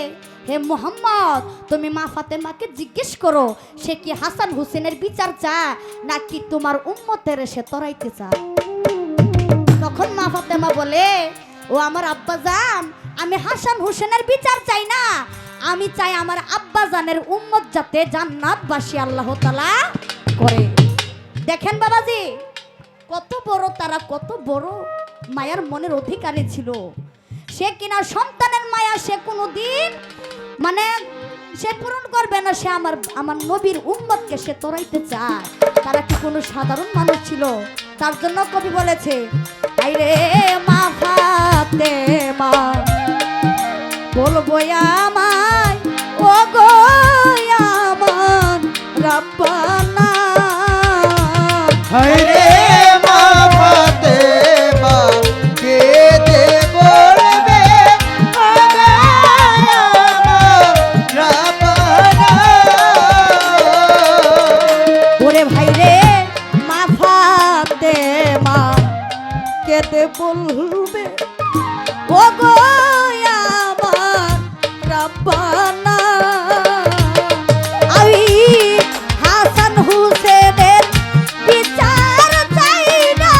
S1: হে মুহাম্মদ তুমি মা ফাতেমাকে জিজ্ঞেস করো সে কি হাসান হোসেনের বিচার চায় নাকি তোমার উম্মতের সে তরাইতে চায়। তখন মা ফাতেমা বলে, ও আমার আব্বাজান আমি হাসান হোসেনের বিচার চাই না, আমি চাই আমার আব্বাজানের উম্মত যাতে জান্নাতবাসী আল্লাহ তাআলা করে। দেখেন বাবাজি কত বড় তারা, কত বড় মায়ার মনের অধিকারী ছিল। সে কিনা সন্তানের মায়া সে কোনোদিন মানে সে পূরণ করবে না, সে আমার নবীর উম্মতকে সে তরাইতে চায়। তারা কি কোনো সাধারণ মানুষ ছিল? তার জন্য কবি বলেছে, আইরে মা ফাতেমা বলবো আমায় ও গো আমার রাব্বানা,
S4: হায়রে মা ফাতেমা কেঁদে বলবে আগায় আমার রাব্বানা।
S1: বলবে ও গো আমার রাব্বানা আমি হাসান হুসেনের বিচার চাই না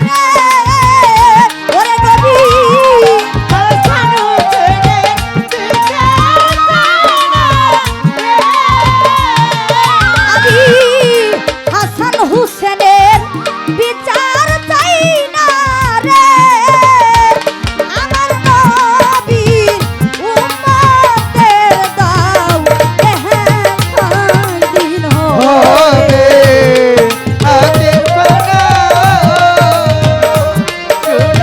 S1: রে ওরে নবী হাসান হুসেনের বিচার চাই না রে আমি হাসান হুসেনের বিচার চাই না রে আমার নবীর উম্মতের দাও এহেন দিন হবে
S4: আতে পানা শুনো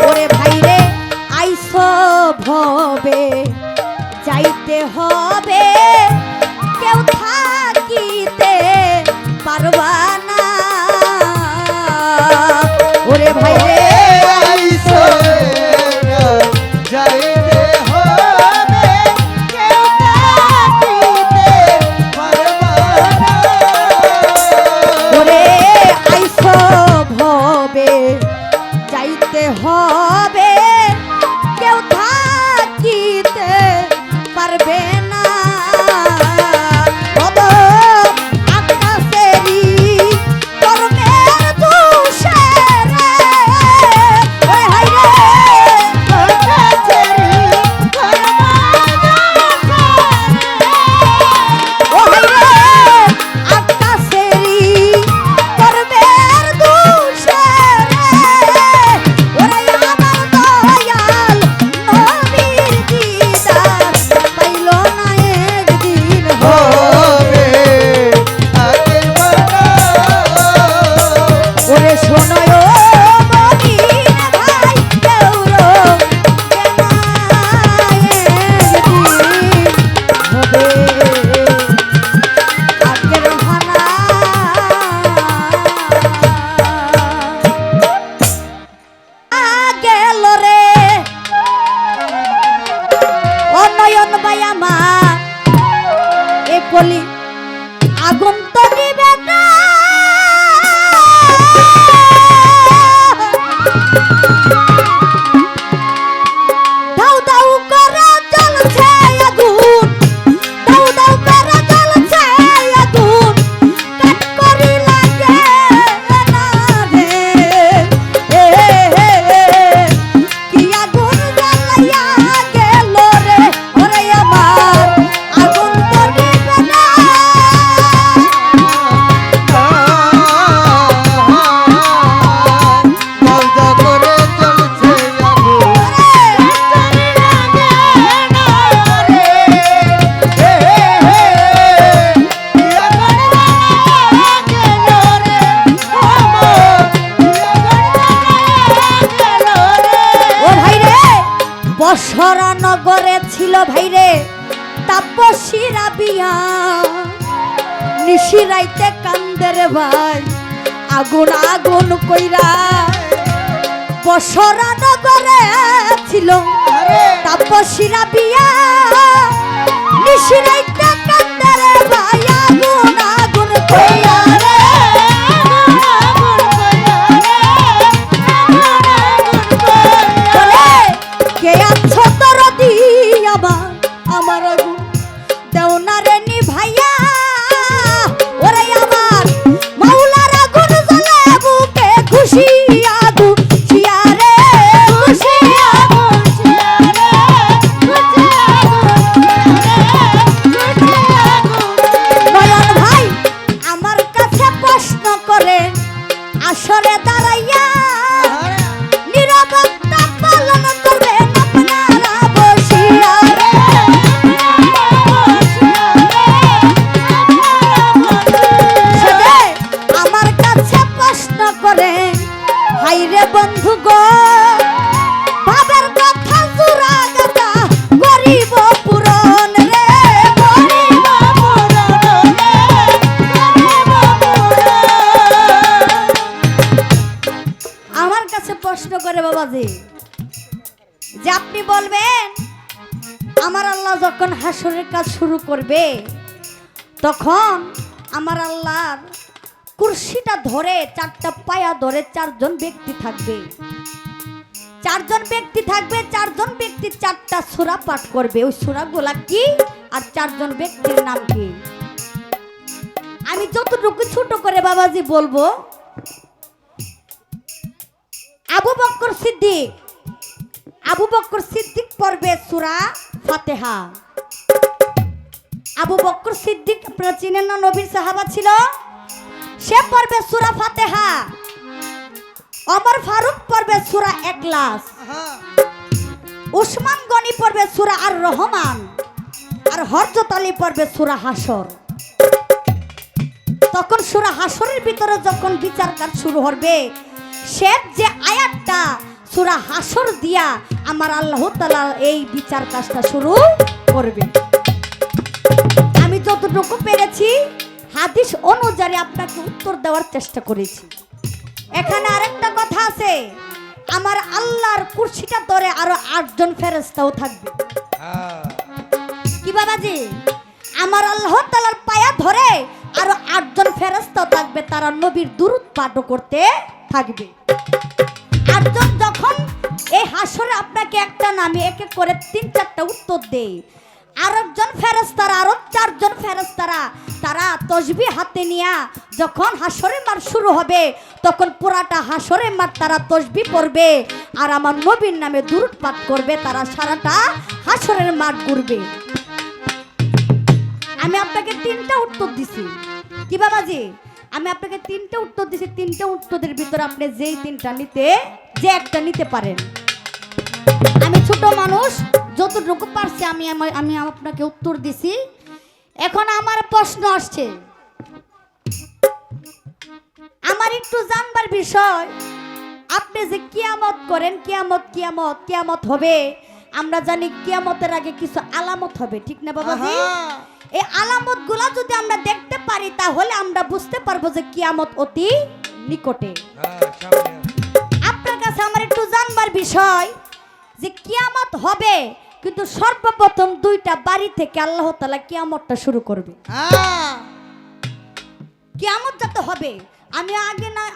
S1: ওরে ভাইরে আইসো ভবে যাইতে হবে কেউ থাকিতে পারবা না ওরে ভাইরে
S4: যাইতে হবে কেউ থাকিতে পারবা না
S1: ওরে আইসো ভবে যাইতে হবে কেউ থাকিতে পারবে না ওগো আকাশেরই কর্মের দোষে রে ওরে হায়রে আকাশেরই কর্মের দোষে ও হায়রে আকাশেরই কর্মের দোষে রে ওরে আমার দয়াল নবীর দিদার পাইল না একদিন
S4: হবে আতে পানা
S1: ওরে শোনো ও মদিন ভাই দেউরো হবে আগের হানা গেল রে অনয়ন ভাই আমার এ কলি আগুন তো নিবে না দাউ দাউ করে জ্বলছে আগুন দাউ দাউ করে জ্বলছে আগুন কাট করি লাগে না রে কি আগুন জ্বালাইয়া গেল রে ওরে আমার আগুন তো নিবে না
S4: মজা করে চলছে আগুন
S1: ও ভাইরে বসরা নগরে ছিল ভাইরে তাপসীরা বিয়া নিশিরাইতে কান্দের ভাই আগুন আগুন কইরা বসরা নগরে ছিল তাপসীরা বিয়া নিশিরাইতে কান্দের ভাই আগুন আগুন কইরা রে বলে কে আছো তোর দিয়াবা আমার আগুন দেও না রে নিভাইয়া ওরে আমার মাওলার আগুন জ্বলে বুকে খুশি আগুন শিয়া রে খুশি আগুন শিয়া রে খুশি আগুন নয়ন ভাই আমার কাছে প্রশ্ন করে আসরে দাঁড়াইয়া নিরবতা পালন করবেন আপনারা বসিয়া রে সেদে আমার কাছে প্রশ্ন করে হাইরে বন্ধু গো ভাবের কথা জুরা গাদা গরিব পুরন রে গরিব পুরন রে গরিব পুরন আমার কাছে প্রশ্ন করে বাবাজি যে আপনি বলবেন আমার আল্লাহ যখন হাসরের কাজ শুরু করবে তখন আমার আল্লাহর কুরসিটা ধরে চারটা পায়া ধরে চারজন ব্যক্তি থাকবে, চারজন ব্যক্তি থাকবে, চারজন ব্যক্তি চারটা সূরা পাঠ করবে। ওই সূরাগুলা কি আর চারজন ব্যক্তির নাম কি আমি যতটুকু ছোট করে বাবাজি বলবো। আবু বকর সিদ্দিক, আবু বকর সিদ্দিক পড়বে সূরা ফাতিহা। আবু বকর সিদ্দিক আপনারা চিনেন না, নবীর সাহাবা ছিল, সে পড়বে সূরা ফাতিহা। ওমর ফারুক পড়বে সূরা ইখলাস, উসমান গনি পড়বে সূরা আর রহমান, আর হযরত আলী পড়বে সূরা হাসর। তখন সূরা হাসরের ভিতরে যখন বিচার কাজ শুরু হবে, শেষ যে আয়াতটা সূরা হাসর দিয়া আমার আল্লাহ তাআলা এই বিচার কাজটা শুরু করবে। আমি যতটুকু পেরেছি হাদিস অনুযায়ী আপনাকে উত্তর দেওয়ার চেষ্টা করেছি। এখানে আরেকটা কথা আছে, আমার আল্লাহর কুরসিটা ধরে আরো 8 জন ফেরেশতাও থাকবে। কি বাবাজি, আমার আল্লাহ তাআলার পায়া ধরে আরো 8 জন ফেরেশতাও থাকবে, তারা নবীর দুরূদ পাঠ করতে থাকবে। 8 জন যখন এই হাসরে আপনাকে একটা নামে এক এক করে 3-4টা উত্তর দেয়, আরেকজন ফেরেশতারা আরো 4 জন ফেরেশতারা তারা তসবিহ হাতে নিয়ে যখন হাসরের মাঠ শুরু হবে তখন পুরাটা হাসরের মাঠ তারা তসবিহ পড়বে আর আমার নবীর নামে দুরূদ পাঠ করবে, তারা সারাটা হাসরের মাঠ ঘুরবে। আমি আপনাকে 3টা উত্তর দিছি। কি বাবাজি, আমি আপনাকে 3টা উত্তর দিছি, 3টা উত্তরের ভিতরে আপনি যেই 3টা নিতে যে একটা নিতে পারেন। আমি ছোট মানুষ, যতটুকু পারছি আমি আপনাকে উত্তর দিছি। এখন আমার প্রশ্ন আসছে, আমার একটু জানবার বিষয়, আপনি যে কিয়ামত করেন, কিয়ামত কিয়ামত কিয়ামত হবে, আমরা জানি কিয়ামতের আগে কিছু আলামত হবে, ঠিক না বাবাজি? এই আলামত গুলা যদি আমরা দেখতে পারি তাহলে আমরা বুঝতে পারবো যে কিয়ামত অতি নিকটে। আপনার কাছে আমার একটু জানবার বিষয় যে কিয়ামত হবে, কিন্তু সর্বপ্রথম 2টা বাড়ি থেকে আল্লাহ তাআলা কিয়ামতটা শুরু করবে। কিয়ামত যত হবে,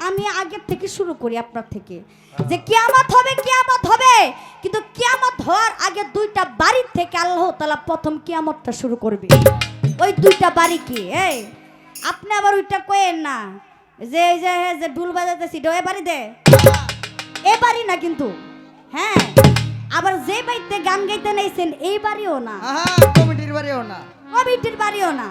S1: আমি আগের থেকে শুরু করি আপনার থেকে, যে কিয়ামত হবে, কিয়ামত হবে, কিন্তু কিয়ামত হওয়ার আগে 2টা বাড়ি থেকে আল্লাহ তাআলা প্রথম কিয়ামতটা শুরু করবে। ওই 2টা বাড়ি কি? এই আপনি আবার ওইটা কইেন না যে এই যে ঢুল বাজাতেছি ওই বাড়ি দে, এ বাড়ি না কিন্তু, হ্যাঁ, আবার যে বাড়িতে গান গাইতে নাইছেন এই বাড়িও না,
S4: কমিটির বাড়িও না,
S1: কমিটির বাড়িও না।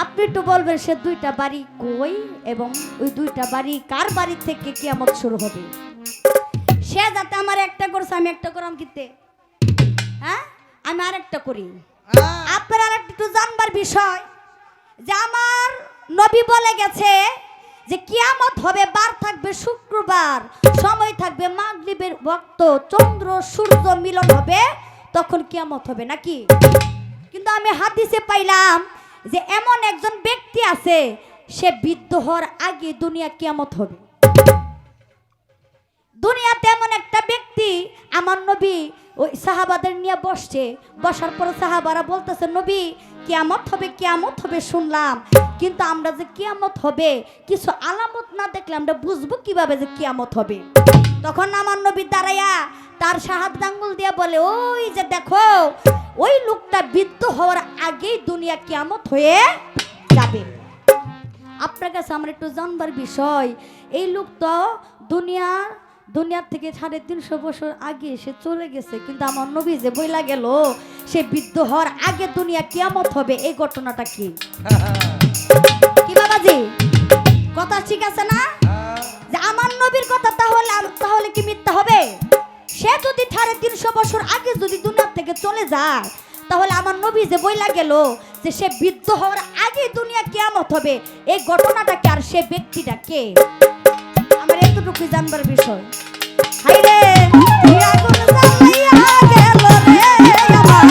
S1: আপনি একটু বলবেন সে 2টা বাড়ি কই এবং ওই 2টা বাড়ি কার বাড়ি থেকে কিয়ামত শুরু হবে? সে যাতে আমার একটা করছে আমি একটা করাম কিতে, হ্যাঁ, আমি আরেকটা করি। আপনার আরেকটা একটু জানবার বিষয় যে আমার নবী বলে গেছে যে কিয়ামত হবে, বার থাকবে শুক্রবার, সময় থাকবে মাগরিবের ওয়াক্ত, চন্দ্র সূর্য মিলন হবে, তখন কিয়ামত হবে নাকি? কিন্তু আমি হাদিসে পাইলাম যে এমন একজন ব্যক্তি আছে, সে বৃদ্ধ হওয়ার আগে দুনিয়া কিয়ামত হবে। দুনিয়াতে এমন একটা ব্যক্তি, আমার নবী ওই সাহাবাদের নিয়ে বসছে, বসার পর সাহাবারা বলতেছে নবী কিয়ামত হবে, কিয়ামত হবে শুনলাম, কিন্তু আমরা যে কিয়ামত হবে কিছু আলামত না দেখলে আমরা বুঝবো কিভাবে যে কিয়ামত হবে? তখন আমার নবী দাঁড়াইয়া তার শাহাদাত আঙ্গুল দিয়ে বলে, ওই যে দেখো ওই লোকটা বৃদ্ধ হওয়ার আগেই দুনিয়া কিয়ামত হয়ে যাবে। আপনার কাছে আমার একটু জানবার বিষয়, এই লোক তো দুনিয়ার থেকে 350 বছর আগে সে চলে গেছে, কিন্তু আমার নবী যে বইলা গেল সে বৃদ্ধ হওয়ার আগে দুনিয়া কিয়ামত হবে, এই ঘটনাটা কি? কি বাবাজি, কথা ঠিক আছে না? যে আমার নবীর কথা তাহলে কি মিথ্যা হবে? সে যদি 350 বছর আগে যদি দুনিয়া থেকে চলে যায়, তাহলে আমার নবী যে বইলা গেল যে সে বৃদ্ধ হওয়ার আগে দুনিয়া কিয়ামত হবে, এই ঘটনাটা কি আর সে ব্যক্তিটা কে? আমার এতটুকু জানবার বিষয়। হাইরে আগুন জ্বালাইয়া গেল রে আমার,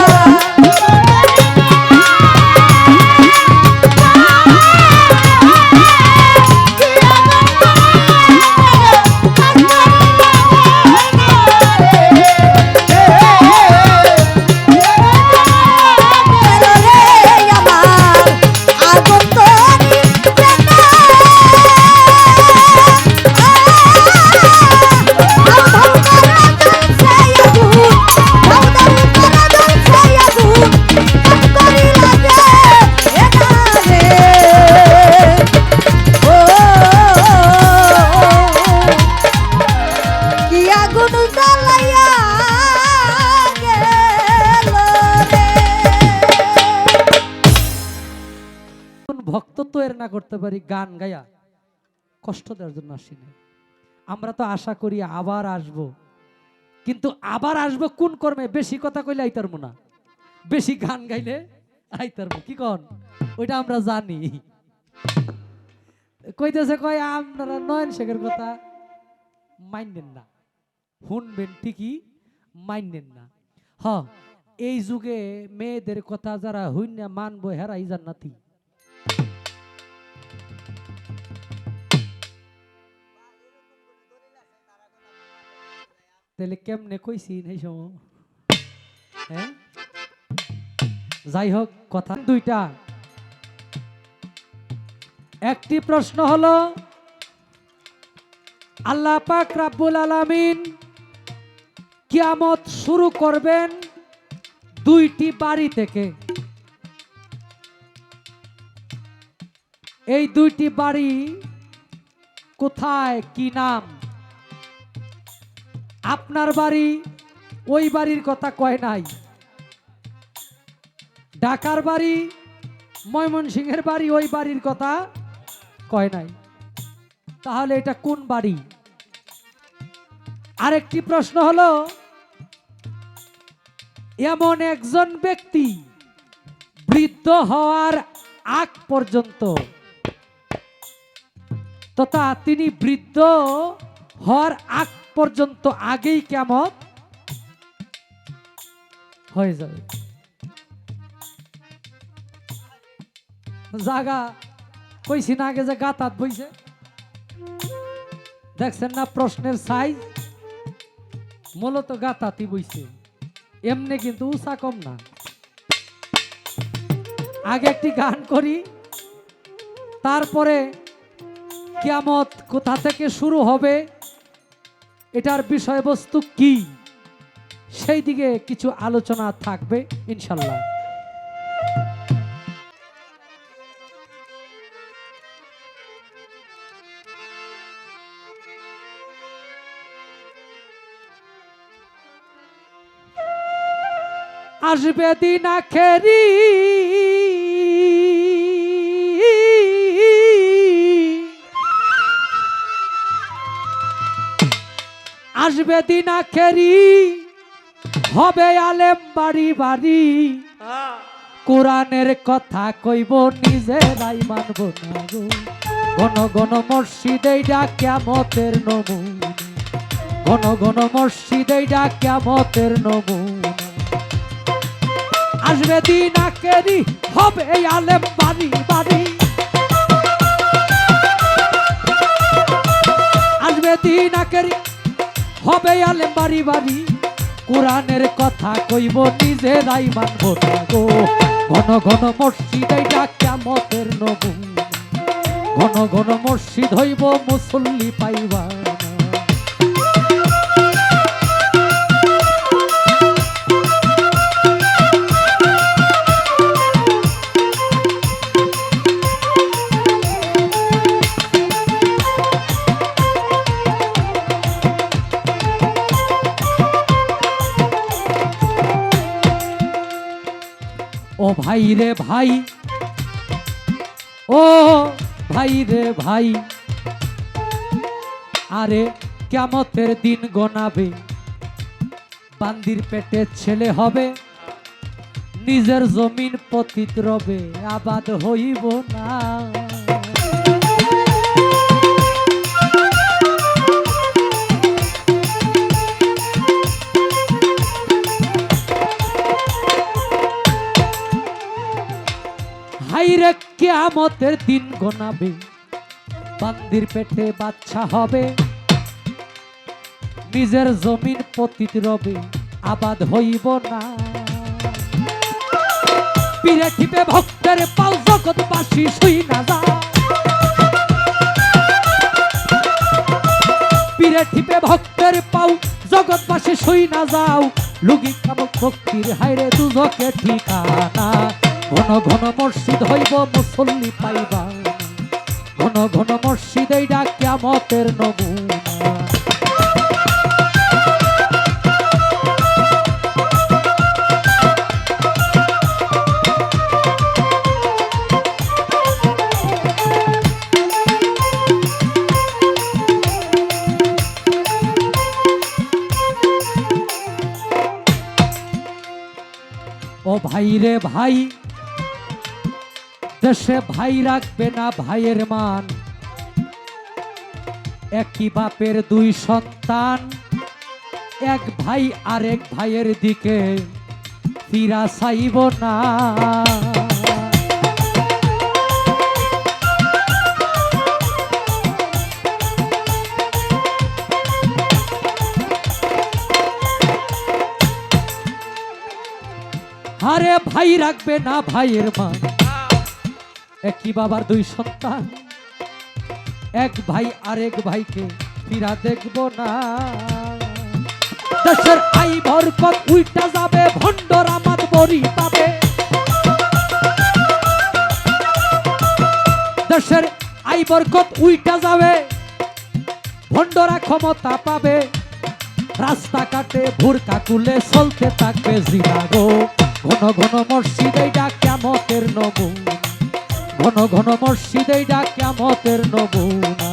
S3: না করতে পারি গান গায়া কষ্ট দেওয়ার জন্য আসিনি। আমরা তো আশা করি আবার আসব, কিন্তু আবার আসব কোন কর্মে? বেশি কথা কইলে আইতারমু না, বেশি গান গাইলে আইতারমু, কি কন? ওইটা আমরা জানি। কইতেছে কয় আপনারা নয়ন শেখের কথা মাইনেন না, শুনবেন ঠিকই, মাইনেন না। হ, এই যুগে মেয়েদের কথা যারা হইনা মানবো হেরাই জান্নাতি। তাহলে কেমনে কইছি এই সময়? হ্যাঁ, যাই হোক, কথা দুইটা। একটি প্রশ্ন হলো আল্লাহ পাক রাব্বুল আলামিন কিয়ামত শুরু করবেন দুইটি বাড়ি থেকে। এই দুইটি বাড়ি কোথায়, কি নাম? আপনার বাড়ি ওই বাড়ির কথা কয় নাই, ঢাকার বাড়ি, ময়মনসিংহের বাড়ি ওই বাড়ির কথা কয় নাই। তাহলে এটা কোন বাড়ি? আরেকটি প্রশ্ন হলো এমন একজন ব্যক্তি বৃদ্ধ হওয়ার আগ পর্যন্ত, তথা তিনি বৃদ্ধ হওয়ার আগ পর্যন্ত আগেই কিয়ামত হয়ে যাবে। জাগা কইছি না আগে যে গাতাত বইছে, দেখছেন না প্রশ্নের সাইজ? মূলত গাতাতি বইছে, এমনি কিন্তু উষা কম না। আগে একটি গান করি, তারপরে কিয়ামত কোথা থেকে শুরু হবে, এটার বিষয়বস্তু কি, সেই দিকে কিছু আলোচনা থাকবে ইনশাল্লাহ। আসবে দিন আখেরি, আসবে দিন আখেরি, হবে আলেম বাড়ি বাড়ি, কোরআনের কথা কইব নিজেরাই মানব না গো, ঘন ঘন মসজিদে কিয়ামতের নমুনা, ঘন ঘন মসজিদে কিয়ামতের নমুনা। আসবে দিন আখেরি, হবে আলেম বাড়ি বাড়ি, আসবে দিন আখেরি, হবে আলেম বাড়ি বাড়ি, কোরআনের কথা কইব নিজেরাই মানব না গো, ঘন ঘন মসজিদে কিয়ামতের নমুনা, ঘন ঘন মসজিদ হইব মুসল্লি পাইবা না। ও ভাই রে ভাই, ও ভাই রে ভাই, আরে কিয়ামতের দিন গনাবে, বান্দির পেটে ছেলে হবে, নিজের জমিন পতিত রবে, আবাদ হইব না। হাইরে কিয়ামতের দিন গনাবে, বান্দির পেটে বাচ্চা হবে, নিজের জমিন পতিত রবে, আবাদ হইব না। পীরে ঠিপে ভক্তের পাও, জগৎবাসী শুই না যা, পীরে ঠিপে ভক্তের পাও, জগৎবাসী শুই না যাও, লুগি কামক ভক্তির হাইরে দুজকে ঠিকানা, ঘন ঘন মসজিদ হইব মুসল্লি পাইবা, ঘন ঘন মসজিদ এই কিয়ামতের নমুনা। ভাই রে ভাই, দেশে ভাই রাখবে না ভাইয়ের মান, একই বাপের দুই সন্তান, এক ভাই আরেক ভাইয়ের দিকে ফিরা চাইব না। আরে ভাই রাখবে না ভাইয়ের মান, একই বাবার দুই সন্তান, এক ভাই আরেক ভাইকে ফিরা দেখব না। দেশের আই বরকত উইটা যাবে, ভণ্ডর আমাদ বড়ি পাবে। দেশের আই বরকত উইটা যাবে, ভণ্ডরা ক্ষমতা পাবে। রাস্তাঘাটে ভুরকা কুলে চলতে থাকবে জিনা গো। ঘন ঘন মসজিদে ডাক কিয়ামতের নমুনা, ঘন ঘন মসজিদে ডাক কিয়ামতের নমুনা।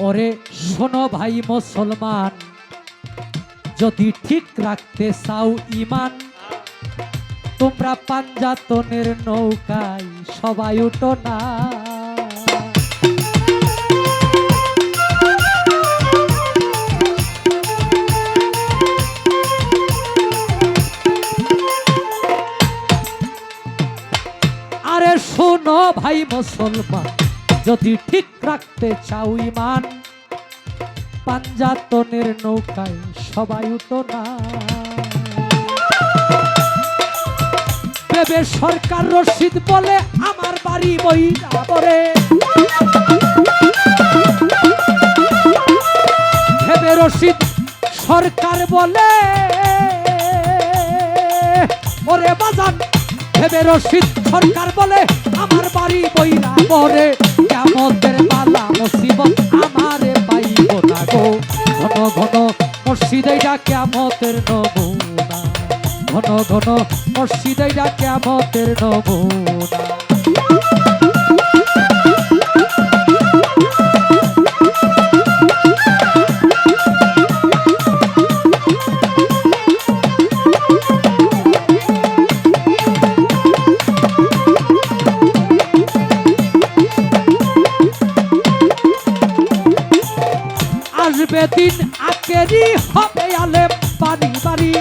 S3: ওরে শোনো ভাই মুসলমান, যদি ঠিক রাখতে চাও ঈমান, তোমরা পাঞ্জাতনের নৌকায় সবাই উঠো না। আরে শোনো ভাই মুসলমান, যদি ঠিক রাখতে চাও ঈমান, পাঞ্জাতনের নৌকায় সবাই উঠো না। ভেবে সরকার রশিদ বলে আমার বাড়ি বইরা পরে, ভেবে রশিদ সরকার বলে ওরে বাজান, ভেবে রশিদ সরকার বলে আমার বাড়ি বইরা পরে। কিয়ামতের বালা মুসিবত আমারে পাইব না গো। ঘন ঘন মসজিদে ডাক কিয়ামতের নমুনা, ঘন ঘন মসজিদে ডাক কিয়ামতের নমুনা। আসবে দিন আকেরি হবে আলেম বাড়ি বাড়ি,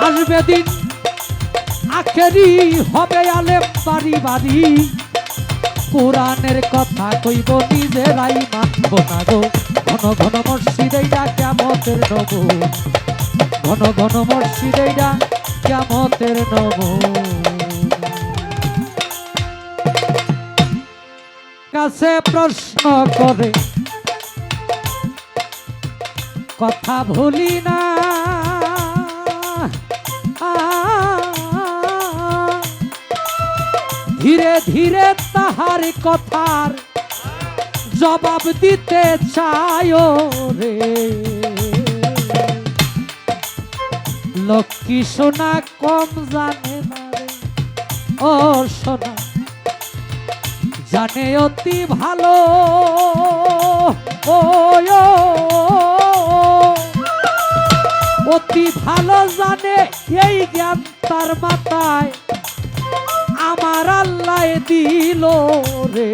S3: আসবে দিন আকেরি হবে আলেম বাড়ি বাড়ি। কোরআনের কথা কইব নিজেরাই মানব না গো। ঘন ঘন মসজিদে ডাক কিয়ামতের নমুনা, ঘন ঘন মসজিদে ডাক কিয়ামতের নমুনা। কাছে প্রশ্ন করে কথা ভুলি না, ধীরে ধীরে তাহার কথার জবাব দিতে চায় রে। লক্ষ্মী সোনা কম জানে না রে, ও সোনা জানে অতি ভালো। ও অতি ভালো জানে, এই জ্ঞান তার মাথায় আমার আল্লাহ দিল রে।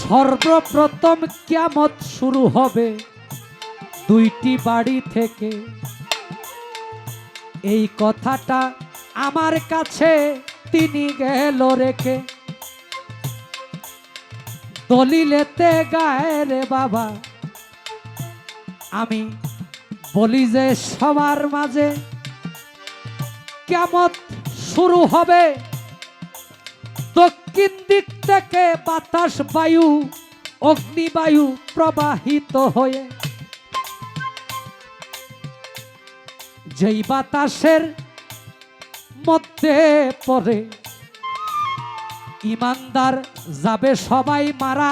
S3: সর্বপ্রথম কিয়ামত শুরু হবে দুইটি বাড়ি থেকে। এই কথাটা আমার কাছে তিনি গেল রেখে, দলিলেতে গায়ে রে বাবা। আমি বলি যে সবার মাঝে কিয়ামত শুরু হবে দক্ষিণ দিক থেকে বাতাস বায়ু অগ্নিবায়ু প্রবাহিত হয়ে যেই বাতাসের মধ্যে পড়ে ইমানদার যাবে সবাই মারা।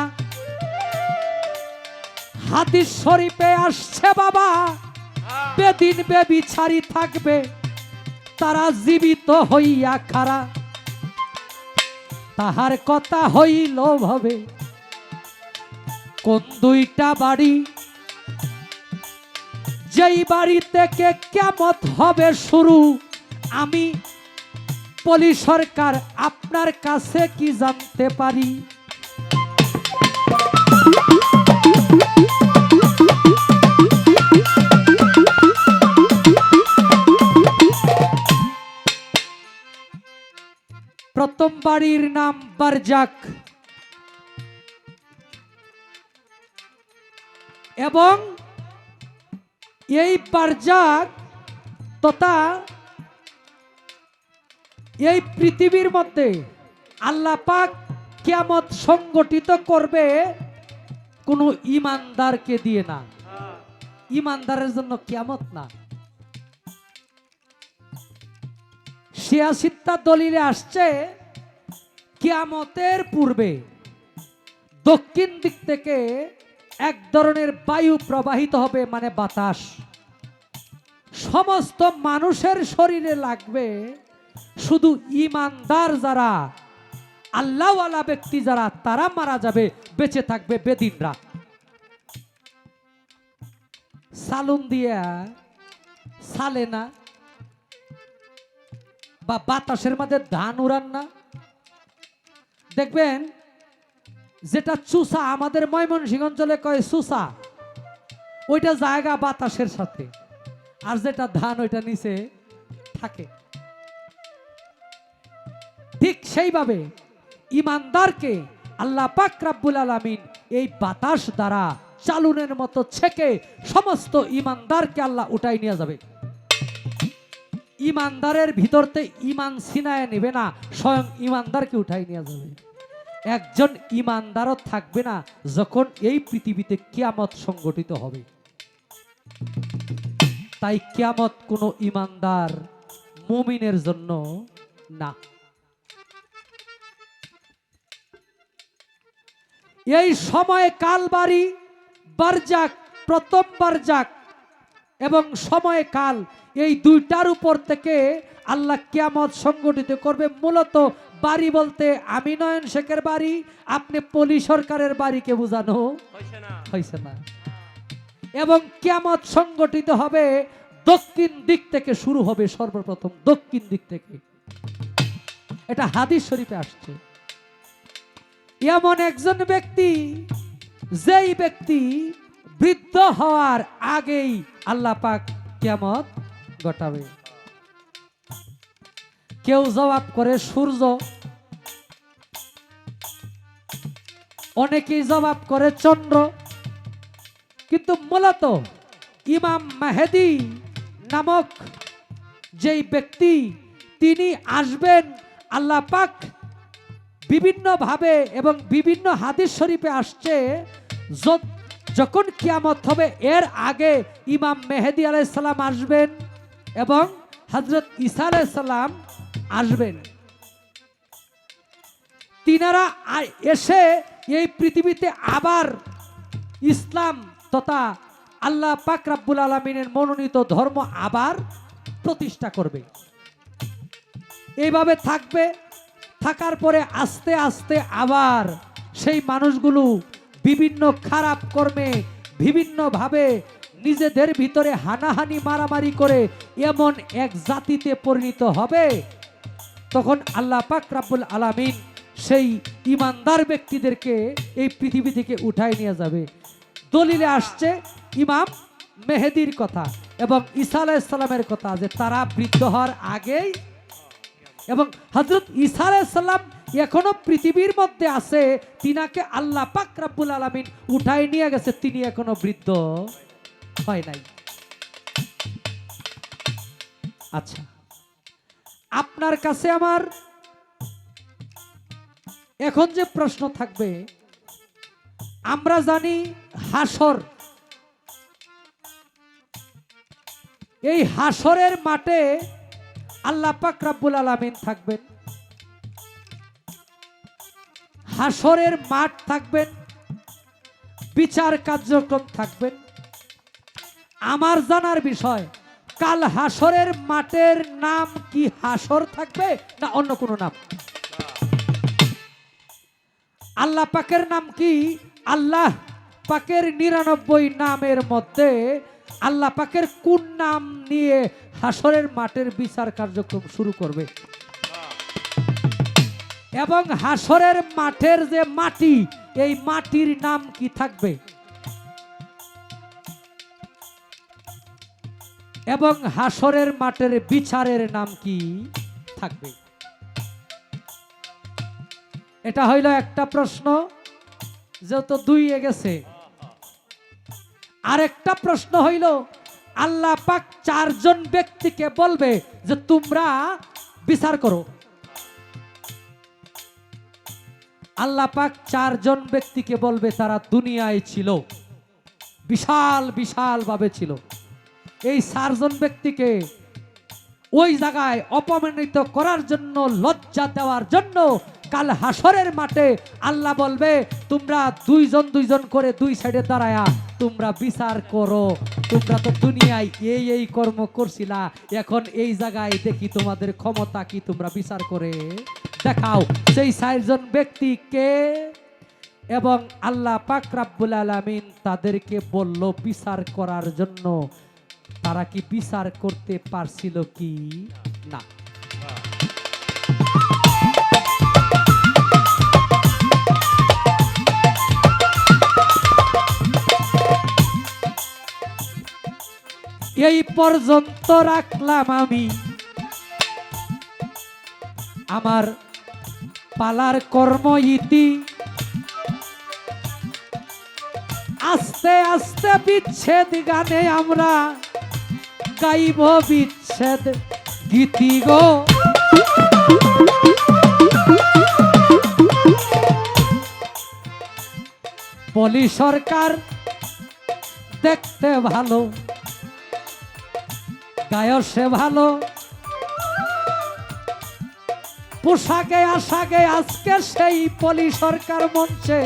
S3: হাদিস শরীফে আসছে বাবা, বেদিন বেবিচারী থাকবে তারা জীবিত হইয়া খারা। তাহার কথা হইল ভাবে কোন দুইটা বাড়ি, যেই বাড়ি থেকে কিয়ামত হবে শুরু। আমি বলি সরকার আপনার কাছে কি জানতে পারি? প্রথম বাড়ির নাম বারজাক এবং এই বারজাক তথা এই পৃথিবীর মধ্যে আল্লাহ পাক কিয়ামত সংগঠিত করবে কোনো ইমানদারকে দিয়ে না। ইমানদারের জন্য কিয়ামত না। ৮৬টা দলিলে আসছে কিয়ামতের পূর্বে দক্ষিণ দিক থেকে এক ধরনের বায়ু প্রবাহিত হবে, মানে বাতাস সমস্ত মানুষের শরীরে লাগবে। শুধু ইমানদার যারা আল্লাহওয়ালা ব্যক্তি যারা তারা মারা যাবে, বেঁচে থাকবে বেদিনরা। সালুন দিয়া সালে না বা বাতাসের মধ্যে ধান উড়ান না, দেখবেন যেটা চুষা আমাদের ময়মনসিংহ অঞ্চলে কয় চুষা, ওইটা জায়গা বাতাসের সাথে, আর যেটা ধান ওইটা নিচে থাকে। ঠিক সেইভাবে ইমানদারকে আল্লাহ পাক রব্বুল আলামিন এই বাতাস দ্বারা চালুনের মতো ছেকে সমস্ত ইমানদারকে আল্লাহ উঠাই নিয়ে যাবে। ইমানদারের ভিতরতে ইমান ছিনায় নেবে না, স্বয়ং ইমানদারকে উঠাই নিয়ে যাবে। একজন ইমানদারও থাকবে না যখন এই পৃথিবীতে কিয়ামত সংগঠিত হবে। তাই কিয়ামত কোনো ইমানদার মুমিনের জন্য না। এই সময় কালবাড়ি বারজাক, প্রথম বারজাক এবং সময় কাল, এই দুইটার উপর থেকে আল্লাহ কিয়ামত সংগঠিত করবে। মূলত বাড়ি বলতে আমি নয়ন শেখের বাড়ি, আপনি পলি সরকারের বাড়িকে বোঝানো হয়েছে না। এবং কিয়ামত সংগঠিত হবে দক্ষিণ দিক থেকে শুরু হবে, সর্বপ্রথম দক্ষিণ দিক থেকে। এটা হাদিস শরীফে আসছে। এমন একজন ব্যক্তি, যেই ব্যক্তি বৃদ্ধ হওয়ার আগেই আল্লাহ পাক কিয়ামত ঘটাবে। কেউ জবাব করে সূর্য, অনেকেই জবাব করে চন্দ্র, কিন্তু মূলত ইমাম মেহেদী নামক যেই ব্যক্তি তিনি আসবেন, আল্লাহ পাক বিভিন্ন ভাবে এবং বিভিন্ন হাদিস শরীফে আসছে যখন কিয়ামত হবে এর আগে ইমাম মেহেদী আলাইহিস সালাম আসবেন এবং হযরত ঈসা আলাইহিস সালাম আসবেন। তিনারা এসে এই পৃথিবীতে আবার ইসলাম তথা আল্লাহ পাক রব্বুল আলামিনের মনোনীত ধর্ম আবার প্রতিষ্ঠা করবে। এইভাবে থাকবে, থাকার পরে আস্তে আস্তে আবার সেই মানুষগুলো বিভিন্ন খারাপ কর্মে বিভিন্নভাবে নিজেদের ভিতরে হানাহানি মারামারি করে এমন এক জাতিতে পরিণত হবে, তখন আল্লাহ পাক রব্বুল আলামিন সেই ইমানদার ব্যক্তিদেরকে এই পৃথিবী থেকে উঠায় নিয়ে যাবে। দলিলে আসছে ইমাম মেহেদীর কথা এবং ঈসা আলাইহিস সালামের কথা, যে তারা বৃদ্ধ হওয়ার আগেই, এবং হযরত ঈসা আলাইহিস সালাম এখনো পৃথিবীর মধ্যে আছে, তিনাকে আল্লাহ পাক রব্বুল আলামিন উঠায় নিয়ে গেছে, তিনি এখনো বৃদ্ধ হয় নাই। আচ্ছা, আপনার কাছে আমার এখন যে প্রশ্ন থাকবে, আমরা জানি হাসর, এই হাসরের মাঠে আল্লাহ পাক রব্বুল আলামিন থাকবেন, হাসরের মাঠ থাকবেন, বিচার কার্যক্রম থাকবেন। আমার জানার বিষয়, কাল হাসরের মাঠের নাম কি হাসর থাকবে না অন্য কোনো নাম? আল্লাহ পাকের নাম কি? আল্লাহ পাকের 99 নামের মধ্যে আল্লাহ পাকের কোন নাম নিয়ে হাসরের মাঠের বিচার কার্যক্রম শুরু করবে? এবং হাসরের মাঠের যে মাটি, এই মাটির নাম কি থাকবে? এবং হাসরের মাঠের বিচারের নাম কি থাকবে? এটা হইল একটা প্রশ্ন, যেহেতু 2 গেছে। আরেকটা প্রশ্ন হইল, আল্লাহ পাক 4 জন ব্যক্তিকে বলবে যে তোমরা বিচার করো। আল্লাহ পাক 4 জন ব্যক্তিকে বলবে, তারা দুনিয়ায় ছিল, বিশাল বিশাল ভাবে ছিল। এই 4 জন ব্যক্তিকে ওই জায়গায় অপমানিত করার জন্য, লজ্জা দেওয়ার জন্য কাল হাসরের মাঠে আল্লাহ বলবে, তোমরা 2 জন 2 জন করে 2 সাইডে দাঁড়ায়া তোমরা বিচার করো। তোমরা তো দুনিয়ায় এই কর্ম করছিলা, এখন এই জায়গায় দেখি তোমাদের ক্ষমতা কি, তোমরা বিচার করে দেখাও। সেই 4 জন ব্যক্তিকে এবং আল্লাহ পাক রব্বুল আলামিন তাদেরকে বলল বিচার করার জন্য। তারা কি বিচার করতে পারছিল কি না? এই পর্যন্ত রাখলাম আমি আমার পালার কর্ম ইতি। আস্তে আস্তে বিচ্ছেদ গানে আমরা গাইব বিচ্ছেদ গীতি গো। পলি সরকার দেখতে ভালো, গায়ক সে ভালো, পোশাকে আশাকে আজকে সেই পলি সরকার মঞ্চে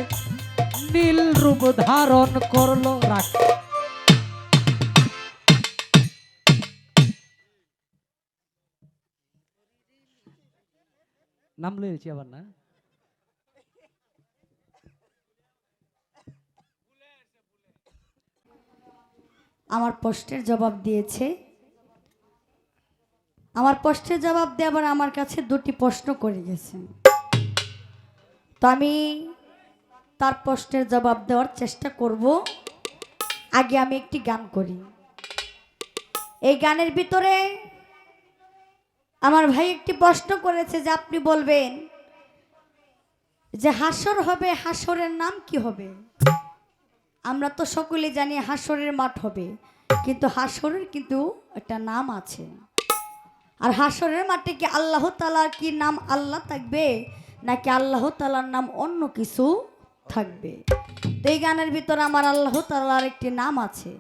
S3: নীল রূপ ধারণ করলো। রাখ নাম লিয়েছি আবার না।
S1: আমার প্রশ্নের জবাব দিয়েছে। আমার প্রশ্নের জবাব দিয়ে আবার আমার কাছে 2টি প্রশ্ন করে গেছে। তো আমি তার প্রশ্নের জবাব দেওয়ার চেষ্টা করব। আগে আমি একটি গান করি। এই গানের ভিতরে আমার ভাই একটি প্রশ্ন করেছে যে আপনি বলবেন যে হাসর হবে, হাসরের নাম কি হবে? আমরা তো সকলে জানি হাসরের মাঠ হবে, কিন্তু হাসরের কিন্তু একটা নাম আছে। আর হাসরের মাঠে কি আল্লাহ তাআলার কি নাম আল্লাহ থাকবে, নাকি আল্লাহ তাআলার নাম অন্য কিছু থাকবে? তো এই গানের ভিতরে আমার আল্লাহ তাআলার একটি নাম আছে।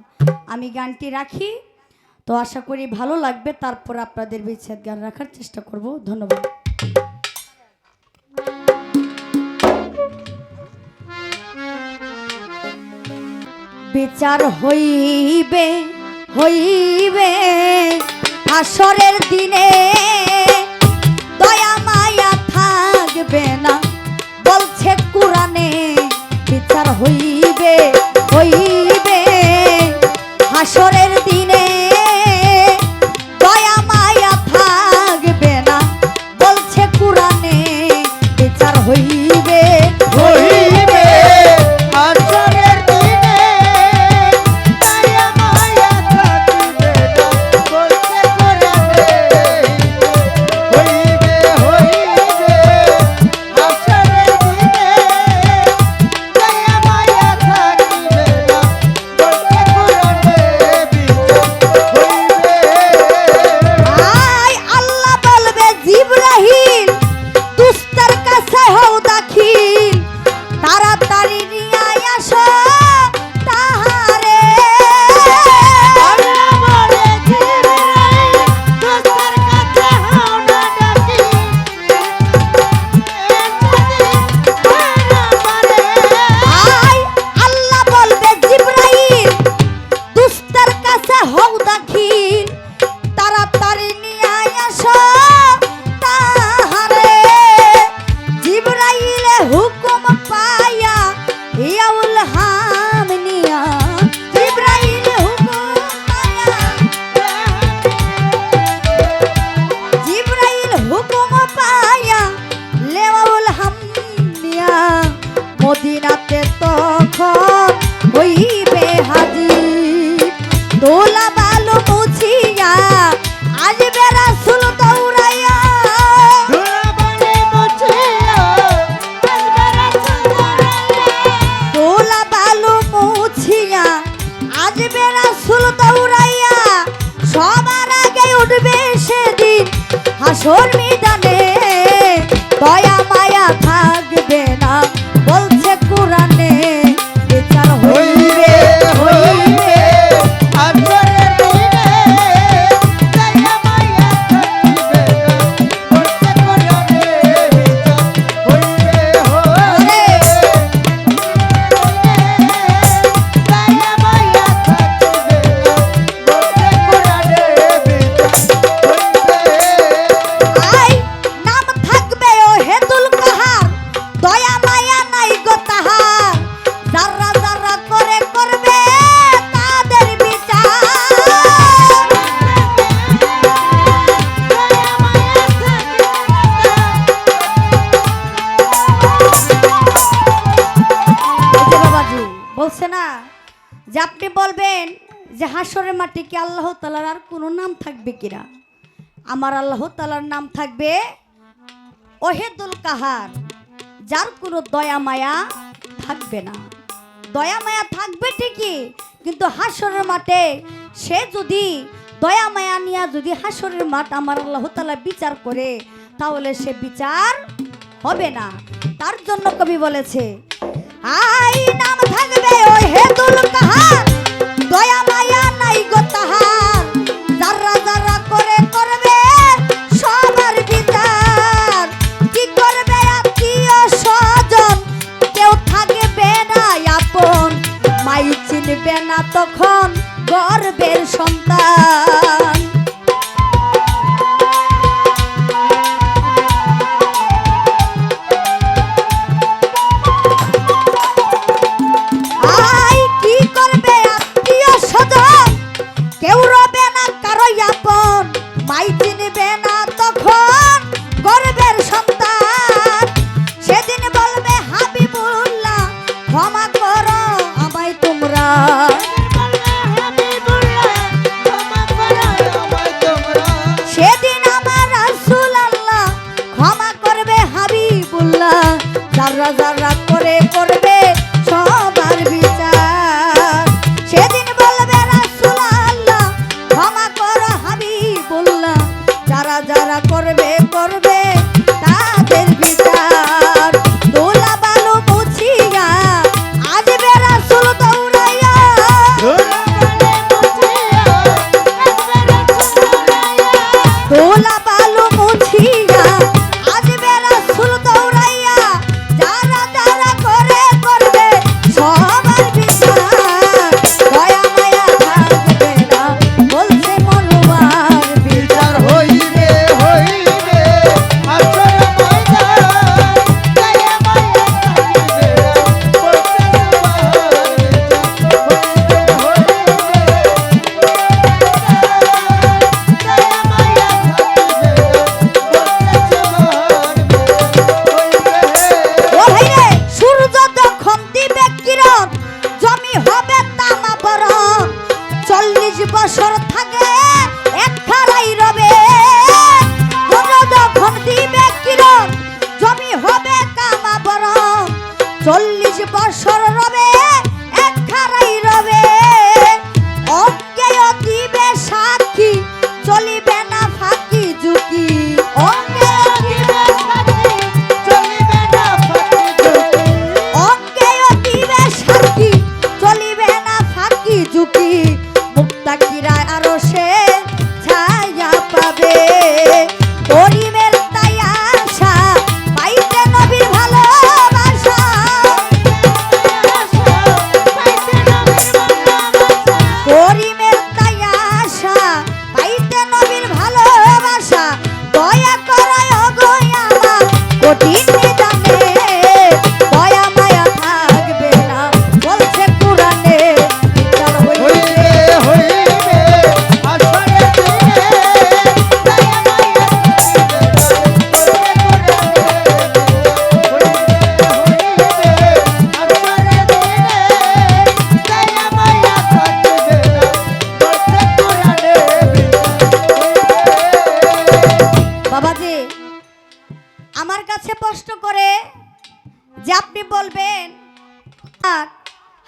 S1: আমি গানটি রাখি, তো আশা করি ভালো লাগবে। তারপর আপনাদের বিচ্ছেদ গান রাখার চেষ্টা করব। ধন্যবাদ। বিচার হইবে হইবে হাসরের দিনে, দয়া মায়া থাকবে না বলছে কুরআনে। বিচার হইবে হইবে হাসরের দিনে, দয়া মায়া থাকবে না বলছে কুরআনে। বিচার হইবে
S4: হইবে হাসরের দিনে, দয়া মায়া থাকবে না বলছে কুরআনে। হইবে হইবে হাসরের দিনে, দয়া মায়া থাকবে না বলছে কুরআনে।
S1: আসবে রাসূল দৌড়াইয়া সবার আগে উঠবে সেদিন হাসর ময়দানে দয়া মায়া থাকবে না বলছে কোরআনে বিচার হইবে
S4: হইবে হাসরের দিনে দয়া মায়া থাকিবে না বলছে কোরআনে বিচার হইবে হইবে দয়া মায়া থাকিবে না বলছে কোরআনে বিচার হইবে
S1: আই নাম থাকবে ও হেতুল কাহার দয়া মায়া নাই গো তাহার যারা যারা করে করবে তাদের বিচার এই যে বাবাজি বলছে না যে আপনি বলবেন যে হাসরের মাটি কি আল্লাহ তাআলার আর কোনো নাম থাকবে কিনা আমার আল্লাহ তাআলার নাম থাকবে ওহেদুল কাহার যার কোনো দয়া মায়া থাকবে না দয়া মায়া থাকবে ঠিকই কিন্তু হাসরের মাঠে সে যদি দয়া মায়া নিয়ে যদি হাসরের মাঠ আমার আল্লাহ তাআলা বিচার করে তাহলে সে বিচার হবে না তার জন্য কবি বলেছে আই নাম থাকবে ওহেদুল কাহার দয়া মায়া নাই গো তাহার যারা যারা করে করবে সবার বিচার কি করবে আত্মীয় স্বজন কেউ থাকবে না আপন মাই চিনবে না তখন গর্বের সন্তান আই কি করবে আত্মীয় স্বজন কেউ রবে না কারো আপন মাই চিনবে না তখন গর্বের সন্তান সেদিন বলবে হাবিবুল্লাহ ক্ষমা করো আমায় তোমরা সেদিন আমার রাসূল আল্লাহ ক্ষমা করবে হাবিবুল্লাহ যারা যারা করে করবে সবার বিচার সেদিন বলবে রাসূল আল্লাহ ক্ষমা করো হাবিবুল্লাহ যারা যারা করবে করবে তাদের বিচার দোলা বালু মুছিয়া আসবে রাসূল দৌড়াইয়া দোলা বালু মুছিয়া আসবে রাসূল দৌড়াইয়া যারা যারা করে করবে সবার বিচার দয়া মায়া থাকবে না বলছে মনোয়ার বিচার
S4: হইবে হইবে হাসরের ময়দান দয়া মায়া থাকিবে না বলছে সবার
S1: ও ভাইরে সূর্য যখন দিবে কিরণ জমি হবে তামা বরণ 40 বছর থাকে এক খারাই রবে সূর্য যখন দিবে কিরণ জমি হবে তামা বরণ 40 বছর রবে এক খারাই রবে অজ্ঞেয় দিবে সাক্ষী চলিবে না ফাঁকি ঝুঁকি অজ্ঞেয় দিবে সাক্ষী
S4: চলিবে না ফাঁকি ঝুঁকি
S1: অজ্ঞেয় দিবে সাক্ষী চলিবে না ফাঁকি ঝুঁকি মুক্তাকিরা আরো সে ছায়া পাবে করিমের তাই আশা পাইতে নবীর ভালোবাসা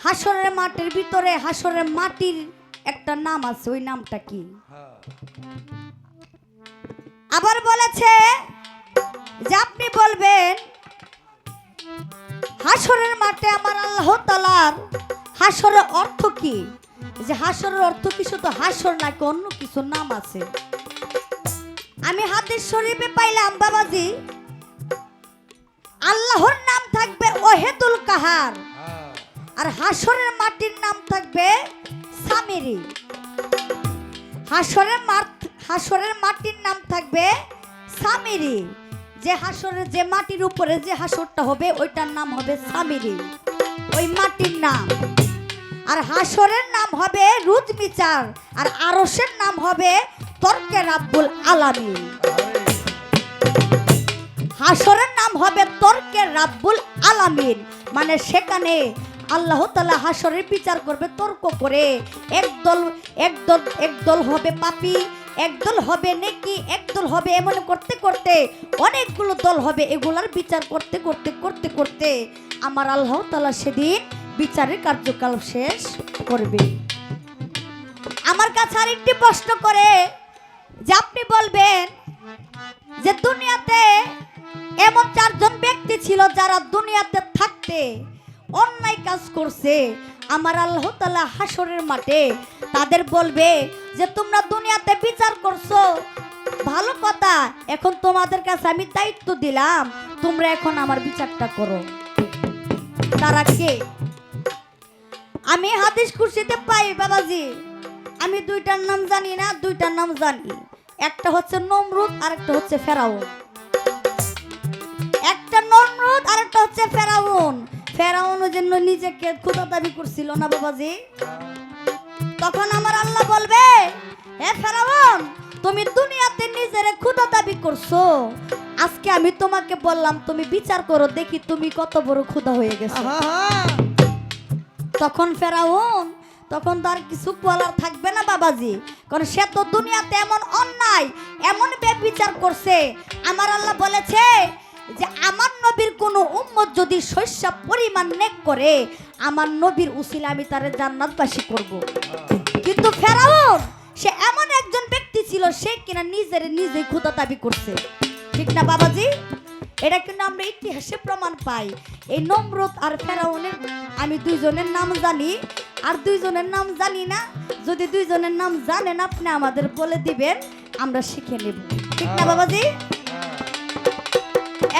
S1: হাসরের মাটির ভিতরে হাসরের মাটির একটা নাম আছে, ওই নামটা কি? আবার বলেছে যে আপনি বলবেন হাসরের মাঠে আমার আল্লাহ তাআলার হাসরের অর্থ কি, যে হাসরের অর্থ কি শুধু হাসর নাকি অন্য কিছু নাম আছে? আমি হাদিস শরীফে পাইলাম বাবাজি, আল্লাহর নাম থাকবে ওয়াহিদুল কাহার, আর হাসরের মাটির নাম থাকবে সামিরি। হাসরের মাটির নাম থাকবে সামিরি, যে হাসরের যে মাটির উপরে যে হাসরটা হবে ওইটার নাম হবে সামিরি, ওই মাটির নাম। আর হাসরের নাম হবে রুদ বিচার, আর আরশের নাম হবে তর্কে রাব্বুল আলামিন। হাসরের নাম হবে তর্কে রাব্বুল আলামিন, মানে সেখানে আল্লাহ তাআলা হাসরের বিচার করবে তর্ক করে। একদল হবে পাপী, একদল হবে নেকি, একদল হবে এমন করতে করতে অনেকগুলো দল হবে। এগুলার বিচার করতে করতে করতে করতে আমার আল্লাহ তাআলা সেদিন বিচারের কার্যকাল শেষ করবে। আমার কাছে আরেকটি প্রশ্ন করে যে আপনি বলবেন যে দুনিয়াতে এমন 4 জন ব্যক্তি ছিল যারা দুনিয়াতে থাকতে অন্যায় কাজ করছে, আমার আল্লাহ তাআলা হাসরের মাঠে তাদের বলবে যে তোমরা দুনিয়াতে বিচার করছো, ভালো কথা, এখন তোমাদের কাছে আমি দায়িত্ব দিলাম, তোমরা এখন আমার বিচারটা করো। তারা কে? আমি হাদিস কুরসিতে পাই বাবাজি, আমি 2টার নাম জানি না, 2টার নাম জানি। একটা হচ্ছে নমরুদ আর একটা হচ্ছে ফেরাউন। একটা নমরুদ আর একটা হচ্ছে ফেরাউন। ফেরাউনের জন্য নিজেকে খোদা দাবি করছিল না বাবাজি, তখন আমার আল্লাহ বলবে, হে ফেরাউন, তুমি দুনিয়াতে নিজের খোদা দাবি করছো, আজকে আমি তোমাকে বললাম তুমি বিচার করো, দেখি তুমি কত বড় খোদা হয়ে গেছো। তখন ফেরাউন, তখন তো আর কিছু বলার থাকবে না বাবাজি, কারণ সে তো দুনিয়াতে এমন অন্যায় এমন বিচার করছে। আমার আল্লাহ বলেছে যে আমার নবীর কোনো উম্মত যদি শস্য পরিমাণ নেক করে, আমার নবীর উসিলা আমি তারে জান্নাতবাসী করব। কিন্তু ফেরাউন সে এমন একজন ব্যক্তি ছিল, সে কিনা নিজেই খোদা দাবি করছে, ঠিক না বাবাজি? এটা কিন্তু আমরা ইতিহাসে প্রমাণ পাই। এই নমরুদ আর ফেরাউনের আমি 2 জনের নাম জানি, আর 2 জনের নাম জানি না। যদি 2 জনের নাম জানেন আপনি আমাদের বলে দিবেন, আমরা শিখে নেব, ঠিক না বাবাজি?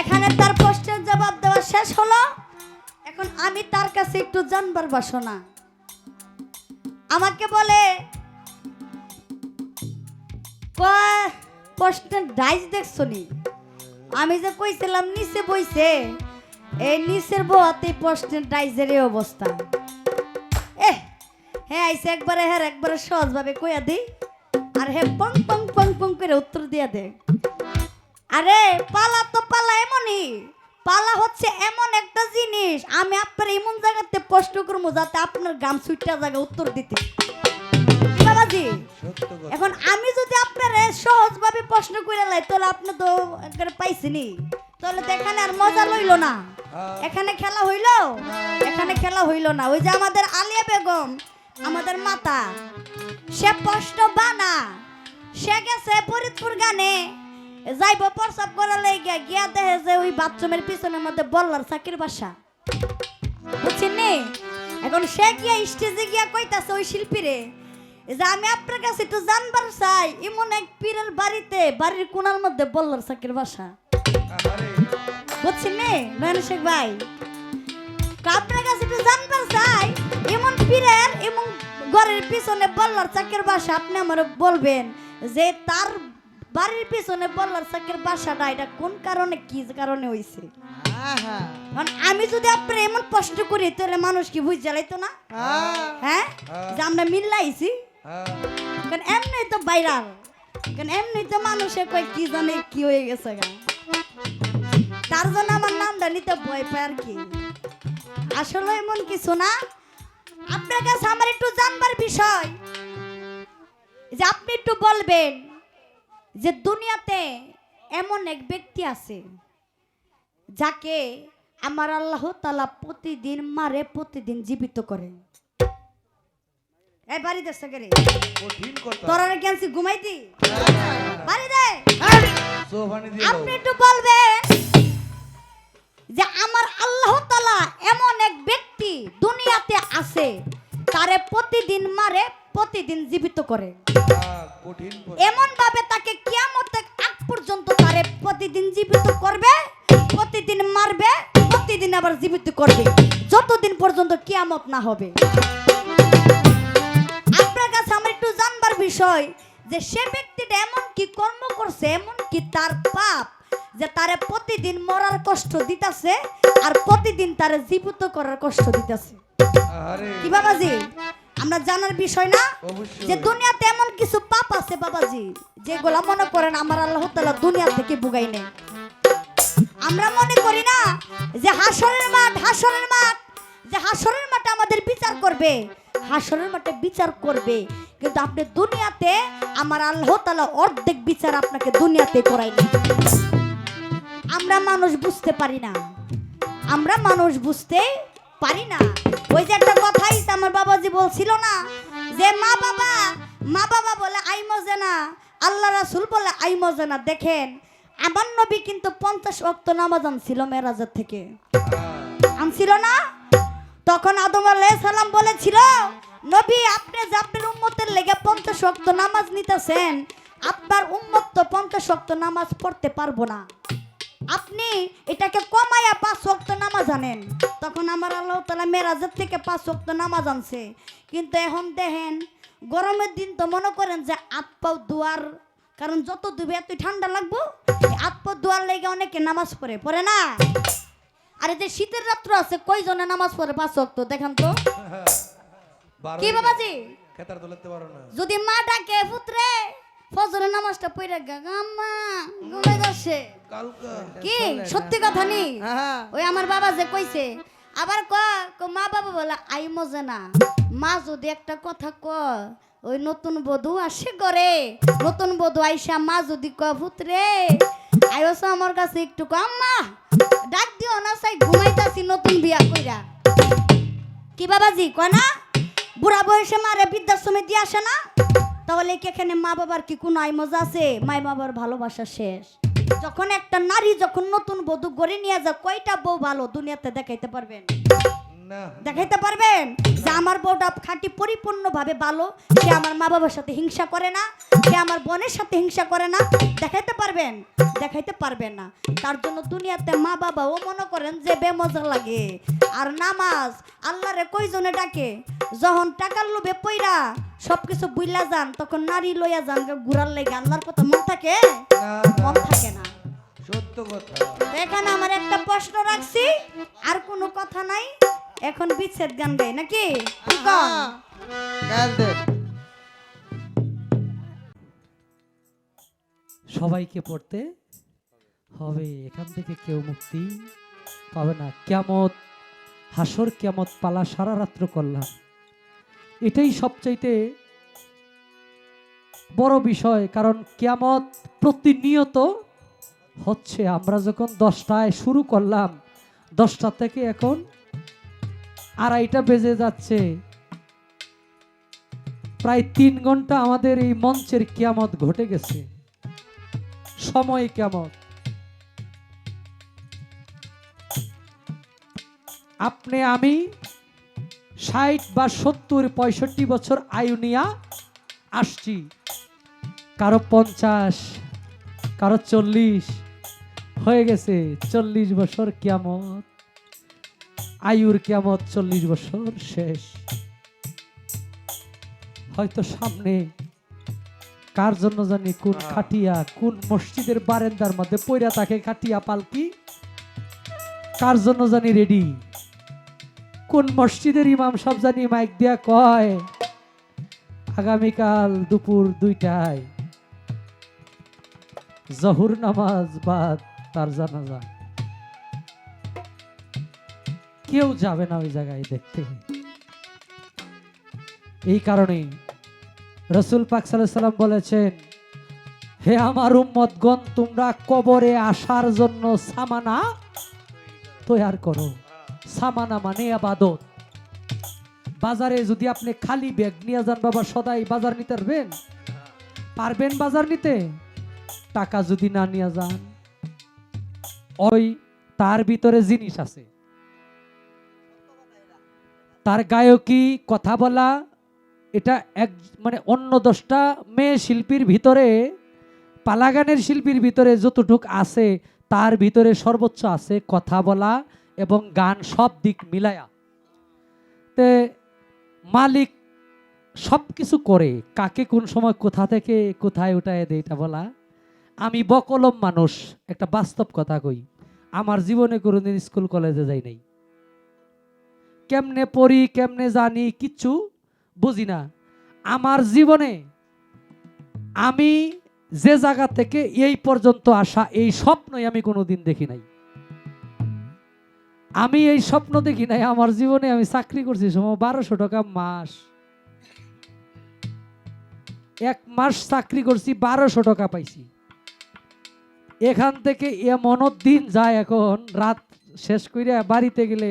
S1: এখানে তার প্রশ্নের জবাব দেওয়া শেষ হলো। এখন আমি তার কাছে একটু জানবার বাসনা। আমাকে বলে প্রশ্নের ডাইস দেখছো নি? আমি যে কইছিলাম নিচে বইছে, এই নিচের বহাতে প্রশ্নের ডাইজের এই অবস্থা। হ্যাঁ আইসে একবারে, হ্যাঁ একবারে সহজভাবে কইয়া দিই, আর হ্যাঁ পং পং পং পং করে উত্তর দিয়া দে। আরে পালা তো পালা এমনই, পালা হচ্ছে এমন একটা জিনিস, আমি আপনার এমন জায়গাতে প্রশ্ন করবো যাতে আপনার গাম সুইটা জায়গা উত্তর দিতে বাবাজি। এখন আমি যদি আপনার সহজভাবে প্রশ্ন করে লাই, তাহলে আপনি তো একবারে পাইছেনি, তাহলে তো এখানে আর মজা লইল না, এখানে খেলা হইল, এখানে খেলা হইল না। ওই যে আমাদের আলিয়া বেগম, আমাদের মাতা, সে প্রশ্ন বানা, সে গেছে ফরিদপুর গানে যাইব প্রসাব করা লেগে, গিয়া দেখে যে ওই বাথরুমের পিছনের মধ্যে বল্লার চাকির বাসা, বুঝছেন নি? এখন সে গিয়া স্টেজে গিয়া কইতাছে ওই শিল্পীরে যে আমি আপনার কাছে একটু জানবার চাই, এমন এক পীরের বাড়িতে বাড়ির কোনার মধ্যে বল্লার চাকির বাসা, বুঝছেন নি নয়ন শেখ ভাই? আপনার কাছে একটু জানবার চাই, এমন পীরের এমন ঘরের পিছনে বল্লার চাকির বাসা, আপনি আমার বলবেন যে তার বাড়ির পিছনে বল্লার চাকির বাসাটা এটা কোন কারণে, কি কারণে হইছে? আমি যদি আপনার এমন প্রশ্ন করি তাহলে মানুষ কি বুঝ জ্বালাইতো না? হ্যাঁ, যে আমরা মিল্লাইছি, কারণ এমনি তো ভাইরাল, কারণ এমনি তো মানুষে কয় কি জানে কি হয়ে গেছে গা, তার জন্য আমার নামটা নিতে ভয় পায় আর কি। আসলে এমন কিছু না। আপনার কাছে আমার একটু জানবার বিষয় যে আপনি একটু বলবেন যে দুনিয়াতে এমন এক ব্যক্তি আছে যাকে আমার আল্লাহ তাআলা প্রতিদিন মারে, প্রতিদিন জীবিত করে। এই বাড়ি দে সগরে
S2: কঠিন কথা।
S1: তোরা কেনসি ঘুমাইতি বাড়ি দে।
S2: সোফানি দিয়ে
S1: আপনি একটু বলবেন যে আমার আল্লাহ তাআলা এমন এক ব্যক্তি দুনিয়াতে আছে, তারে প্রতিদিন মারে, প্রতিদিন জীবিত করে,
S2: কঠিন কথা।
S1: এমন ভাবে তাকে কিয়ামতের আগ পর্যন্ত তারে প্রতিদিন জীবিত করবে, প্রতিদিন মারবে, প্রতিদিন আবার জীবিত করবে, যতদিন পর্যন্ত কিয়ামত না হবে। আপনার কাছে আমার একটু জানবার বিষয় যে সে ব্যক্তিটা এমন কি কর্ম করছে, এমন কি তার পাপ যে তারে প্রতিদিন মরার কষ্ট দিতেছে আর প্রতিদিন তারে জীবিত করার কষ্ট দিতেছে।
S2: আরে
S1: কি বাবাজি, আমরা জানার বিষয় না
S2: অবশ্যই।
S1: যে দুনিয়াতে এমন কিছু পাপ আছে বাবাজি, যেগুলা মনে করেন আমার আল্লাহ তাআলা দুনিয়া থেকে বুগাই নেয়। আমরা মনে করি না যে হাসরের মাঠ, হাসরের মাঠ, যে হাসরের মাঠে আমাদের বিচার করবে, হাসরের মাঠে বিচার করবে, কিন্তু আপনি দুনিয়াতে আমার আল্লাহ তাআলা অর্ধেক বিচার আপনাকে দুনিয়াতে করাইনি। আমরা মানুষ বুঝতে পারি না, আমরা মানুষ বুঝতে পারি না। ওই যে একটা কথাই আমার বাবাজি বলছিল না যে মা বাবা বলে আই মজে না, আল্লাহ রাসূল বলে আই মজে না। দেখেন আমার নবী কিন্তু 50 ওয়াক্ত নামাজ আনছিল মেরাজের থেকে, আনছিল না? তখন আদম আলাইহিস সালাম বলেছিল নবী আপনি যে আপনার উম্মতের লেগে 50 ওয়াক্ত নামাজ নিতেছেন, আপনার উম্মত তো 50 ওয়াক্ত নামাজ পড়তে পারবো না, আপনি এটাকে কমায়া 5 ওয়াক্ত নামাজ আনেন। তখন আমার আল্লাহ তাআলা মেরাজের থেকে 5 ওয়াক্ত নামাজ আনছে। কিন্তু এখন দেখেন গরমের দিন তো মনে করেন যে আত্পাও দুয়ার, কারণ যত দুবে এত ঠান্ডা লাগবো, আত্পাও দুয়ার লেগে অনেকে নামাজ পড়ে না। আর এই যে শীতের রাত্র আছে কয়জনে নামাজ পড়ে 5 ওয়াক্ত দেখান তো? কি বাবাজি,
S2: কেতার দলতে পারো না।
S1: যদি মা ডাকে পুত্রে ফজরের নামাজটা পড়ে গাম্মা ঘুমাই যাচ্ছে,
S2: কালকা
S1: কি সত্যি কথা নেই? ওই আমার বাবা যে কইছে আবার মা বাবা বলে আই মজে না। মা যদি একটা কথা ওই নতুন বধূ আসে করে, নতুন বধূ আইসা মা যদি পুত্রে আইস আমার কাছে একটু আম্মা ডাক দিও না, চাই ঘুমাইতাছি নতুন বিয়া কইরা। কি বাবাজি কয় না বুড়া বয়সে মারে বৃদ্ধাশ্রমে দিয়ে আসে না? তাহলে কি এখানে মা বাবার কি কোনো আই মজা আছে? মাই বাবার ভালোবাসা শেষ। যখন একটা নারী যখন নতুন বধূ গড়ে নিয়ে যায়, কয়টা বউ ভালো দুনিয়াতে দেখাইতে পারবেন?
S2: না
S1: দেখাইতে পারবেন যে আমার বউটা খাঁটি পরিপূর্ণভাবে ভালো, সে আমার মা বাবার সাথে হিংসা করে না, সে আমার বোনের সাথে হিংসা করে না? দেখাইতে পারবেন? দেখাইতে পারবেন না। তার জন্য দুনিয়াতে মা বাবাও মনে করেন যে বেমজা লাগে। আর নামাজ আল্লাহরে কয়জনে ডাকে? যখন টাকার লোভে পইরা সবকিছু বুইলা যান, তখন নারী লইয়া যান ঘুরার লেগে, আল্লাহর কথা মন থাকে? মন থাকে না।
S2: সত্য কথা।
S1: এখানে আমার একটা প্রশ্ন রাখছি, আর কোনো কথা নাই, এখন বিচ্ছেদ গান গাই নাকি? কি কন?
S3: সবাইকে পড়তে হবে, এখান থেকে কেউ মুক্তি পাবে না। কিয়ামত, হাসর কিয়ামত পালা সারা রাত্র করলাম, এটাই সবচাইতে বড় বিষয়। কারণ কিয়ামত প্রতিনিয়ত হচ্ছে। আমরা যখন 10টায় শুরু করলাম, 10টা থেকে এখন 2:30 বেজে যাচ্ছে, প্রায় 3 ঘন্টা আমাদের এই মঞ্চের কিয়ামত ঘটে গেছে। সময় কিয়ামত। আপনি আমি 60 বা 70 65 বছর আয়ু নিয়ে আসছি, কারো 50, কারো 40 হয়ে গেছে। 40 বছর কিয়ামত, আয়ুর কিয়ামত 40 বছর শেষ। হয়তো সামনে কার জন্য জানি কোন খাটিয়া, কোন মসজিদের বারান্দার মধ্যে পইরা থাকে খাটিয়া পালকি, কার জন্য জানি রেডি। কোন মসজিদের ইমাম সাহেব জানি মাইক দিয়া কয় আগামীকাল দুপুর 2টায় জহুর নামাজ বাদ তার জানাজা। কেউ যাবে না ওই জায়গায় দেখতে। এই কারণেই রাসূল পাক সাল্লাল্লাহু আলাইহি সাল্লাম বলেছেন, হে আমার উম্মতগণ, তোমরা কবরে আসার জন্য সামানা তৈয়ার করো। সামানা মানে আবাদত। বাজারে যদি আপনি খালি ব্যাগ নিয়ে যান বাবা, সদাই বাজার নিতে পারবেন? পারবেন বাজার নিতে? টাকা যদি না নিয়ে যান, ওই তার ভিতরে জিনিস আছে, তার গায়কী, কথা বলা, এটা এক মানে অন্য 10টা মেয়ে শিল্পীর ভিতরে, পালাগানের শিল্পীর ভিতরে যতটুক আছে তার ভিতরে সর্বোচ্চ আছে কথা বলা এবং গান, সব দিক মিলায়া। তে মালিক সব কিছু করে, কাকে কোন সময় কোথা থেকে কোথায় উঠায় দেয় এটা বলা। আমি বকলম মানুষ, একটা বাস্তব কথা কই, আমার জীবনে কোনোদিন স্কুল কলেজে যাই নাই। কেমনে পড়ি কেমনে জানি কিচ্ছু বুঝি না। আমার জীবনে আমি যে জায়গা থেকে এই পর্যন্ত আসা, এই স্বপ্নই আমি কোনোদিন দেখি নাই। আমি এই স্বপ্ন দেখি নাই। আমার জীবনে আমি চাকরি করছি সময় 1200 টাকা মাস, 1 মাস চাকরি করছি 1200 টাকা পাইছি। এখান থেকে এমন দিন যায়, এখন রাত শেষ করে বাড়িতে গেলে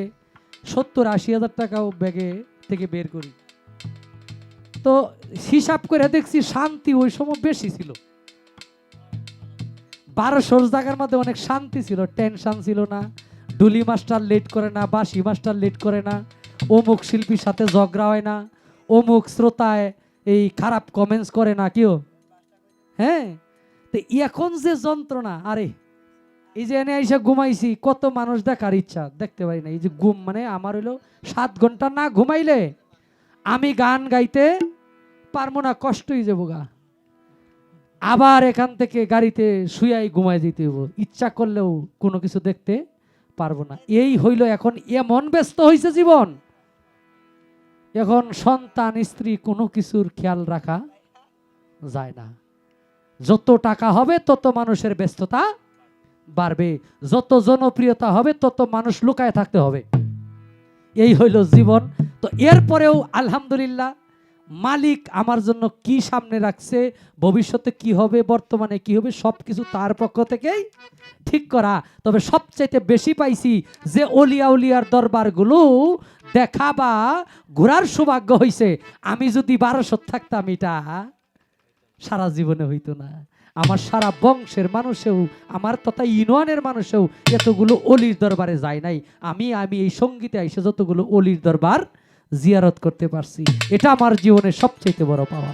S3: 70-80 হাজার টাকাও ব্যাগে থেকে বের করি। তো হিসাব করে দেখছি শান্তি ওই সময় বেশি ছিল। 1200 টাকার মধ্যে অনেক শান্তি ছিল, টেনশন ছিল না। ডুলি মাস্টার লেট করে না, বাসি মাস্টার লেট করে না, অমুক শিল্পীর সাথে ঝগড়া হয় না, অমুক শ্রোতায় এই খারাপ কমেন্টস করে না কেউ। হ্যাঁ, তো এখন যে যন্ত্রণা, আরে এই যে এনে এসে ঘুমাইছি, কত মানুষ দেখার ইচ্ছা, দেখতে পারি না। এই যে ঘুম মানে আমার হইলো 7 ঘন্টা না ঘুমাইলে আমি গান গাইতে পারবো না, কষ্ট হয়ে যাবো গা। আবার এখান থেকে গাড়িতে শুয়াই ঘুমাই যেতে হইব, ইচ্ছা করলেও কোনো কিছু দেখতে পারবো না। এই হইল এখন এমন ব্যস্ত হয়েছে জীবন, এখন সন্তান স্ত্রী কোনো কিছুর খেয়াল রাখা যায় না। যত টাকা হবে তত মানুষের ব্যস্ততা বাড়বে, যত জনপ্রিয়তা হবে তত মানুষ লুকায় থাকতে হবে। এই হইল জীবন। তো এরপরেও আলহামদুলিল্লাহ, মালিক আমার জন্য কি সামনে রাখছে, ভবিষ্যতে কি হবে, বর্তমানে কি হবে, সবকিছু তার পক্ষ থেকেই ঠিক করা। তবে সবচাইতে বেশি পাইছি যে অলিয়া উলিয়ার দরবারগুলো দেখা বা ঘোরার সৌভাগ্য হয়েছে। আমি যদি 1200 থাকতাম, এটা সারা জীবনে হইতো না। আমার সারা বংশের মানুষেও, আমার তথা ইউনিয়নের মানুষেও এতগুলো অলির দরবারে যায় নাই। আমি এই সঙ্গীতে এসে যতগুলো অলির দরবার জিয়ারত করতে পারছি, এটা আমার জীবনের সবচেয়ে বড় পাওয়া।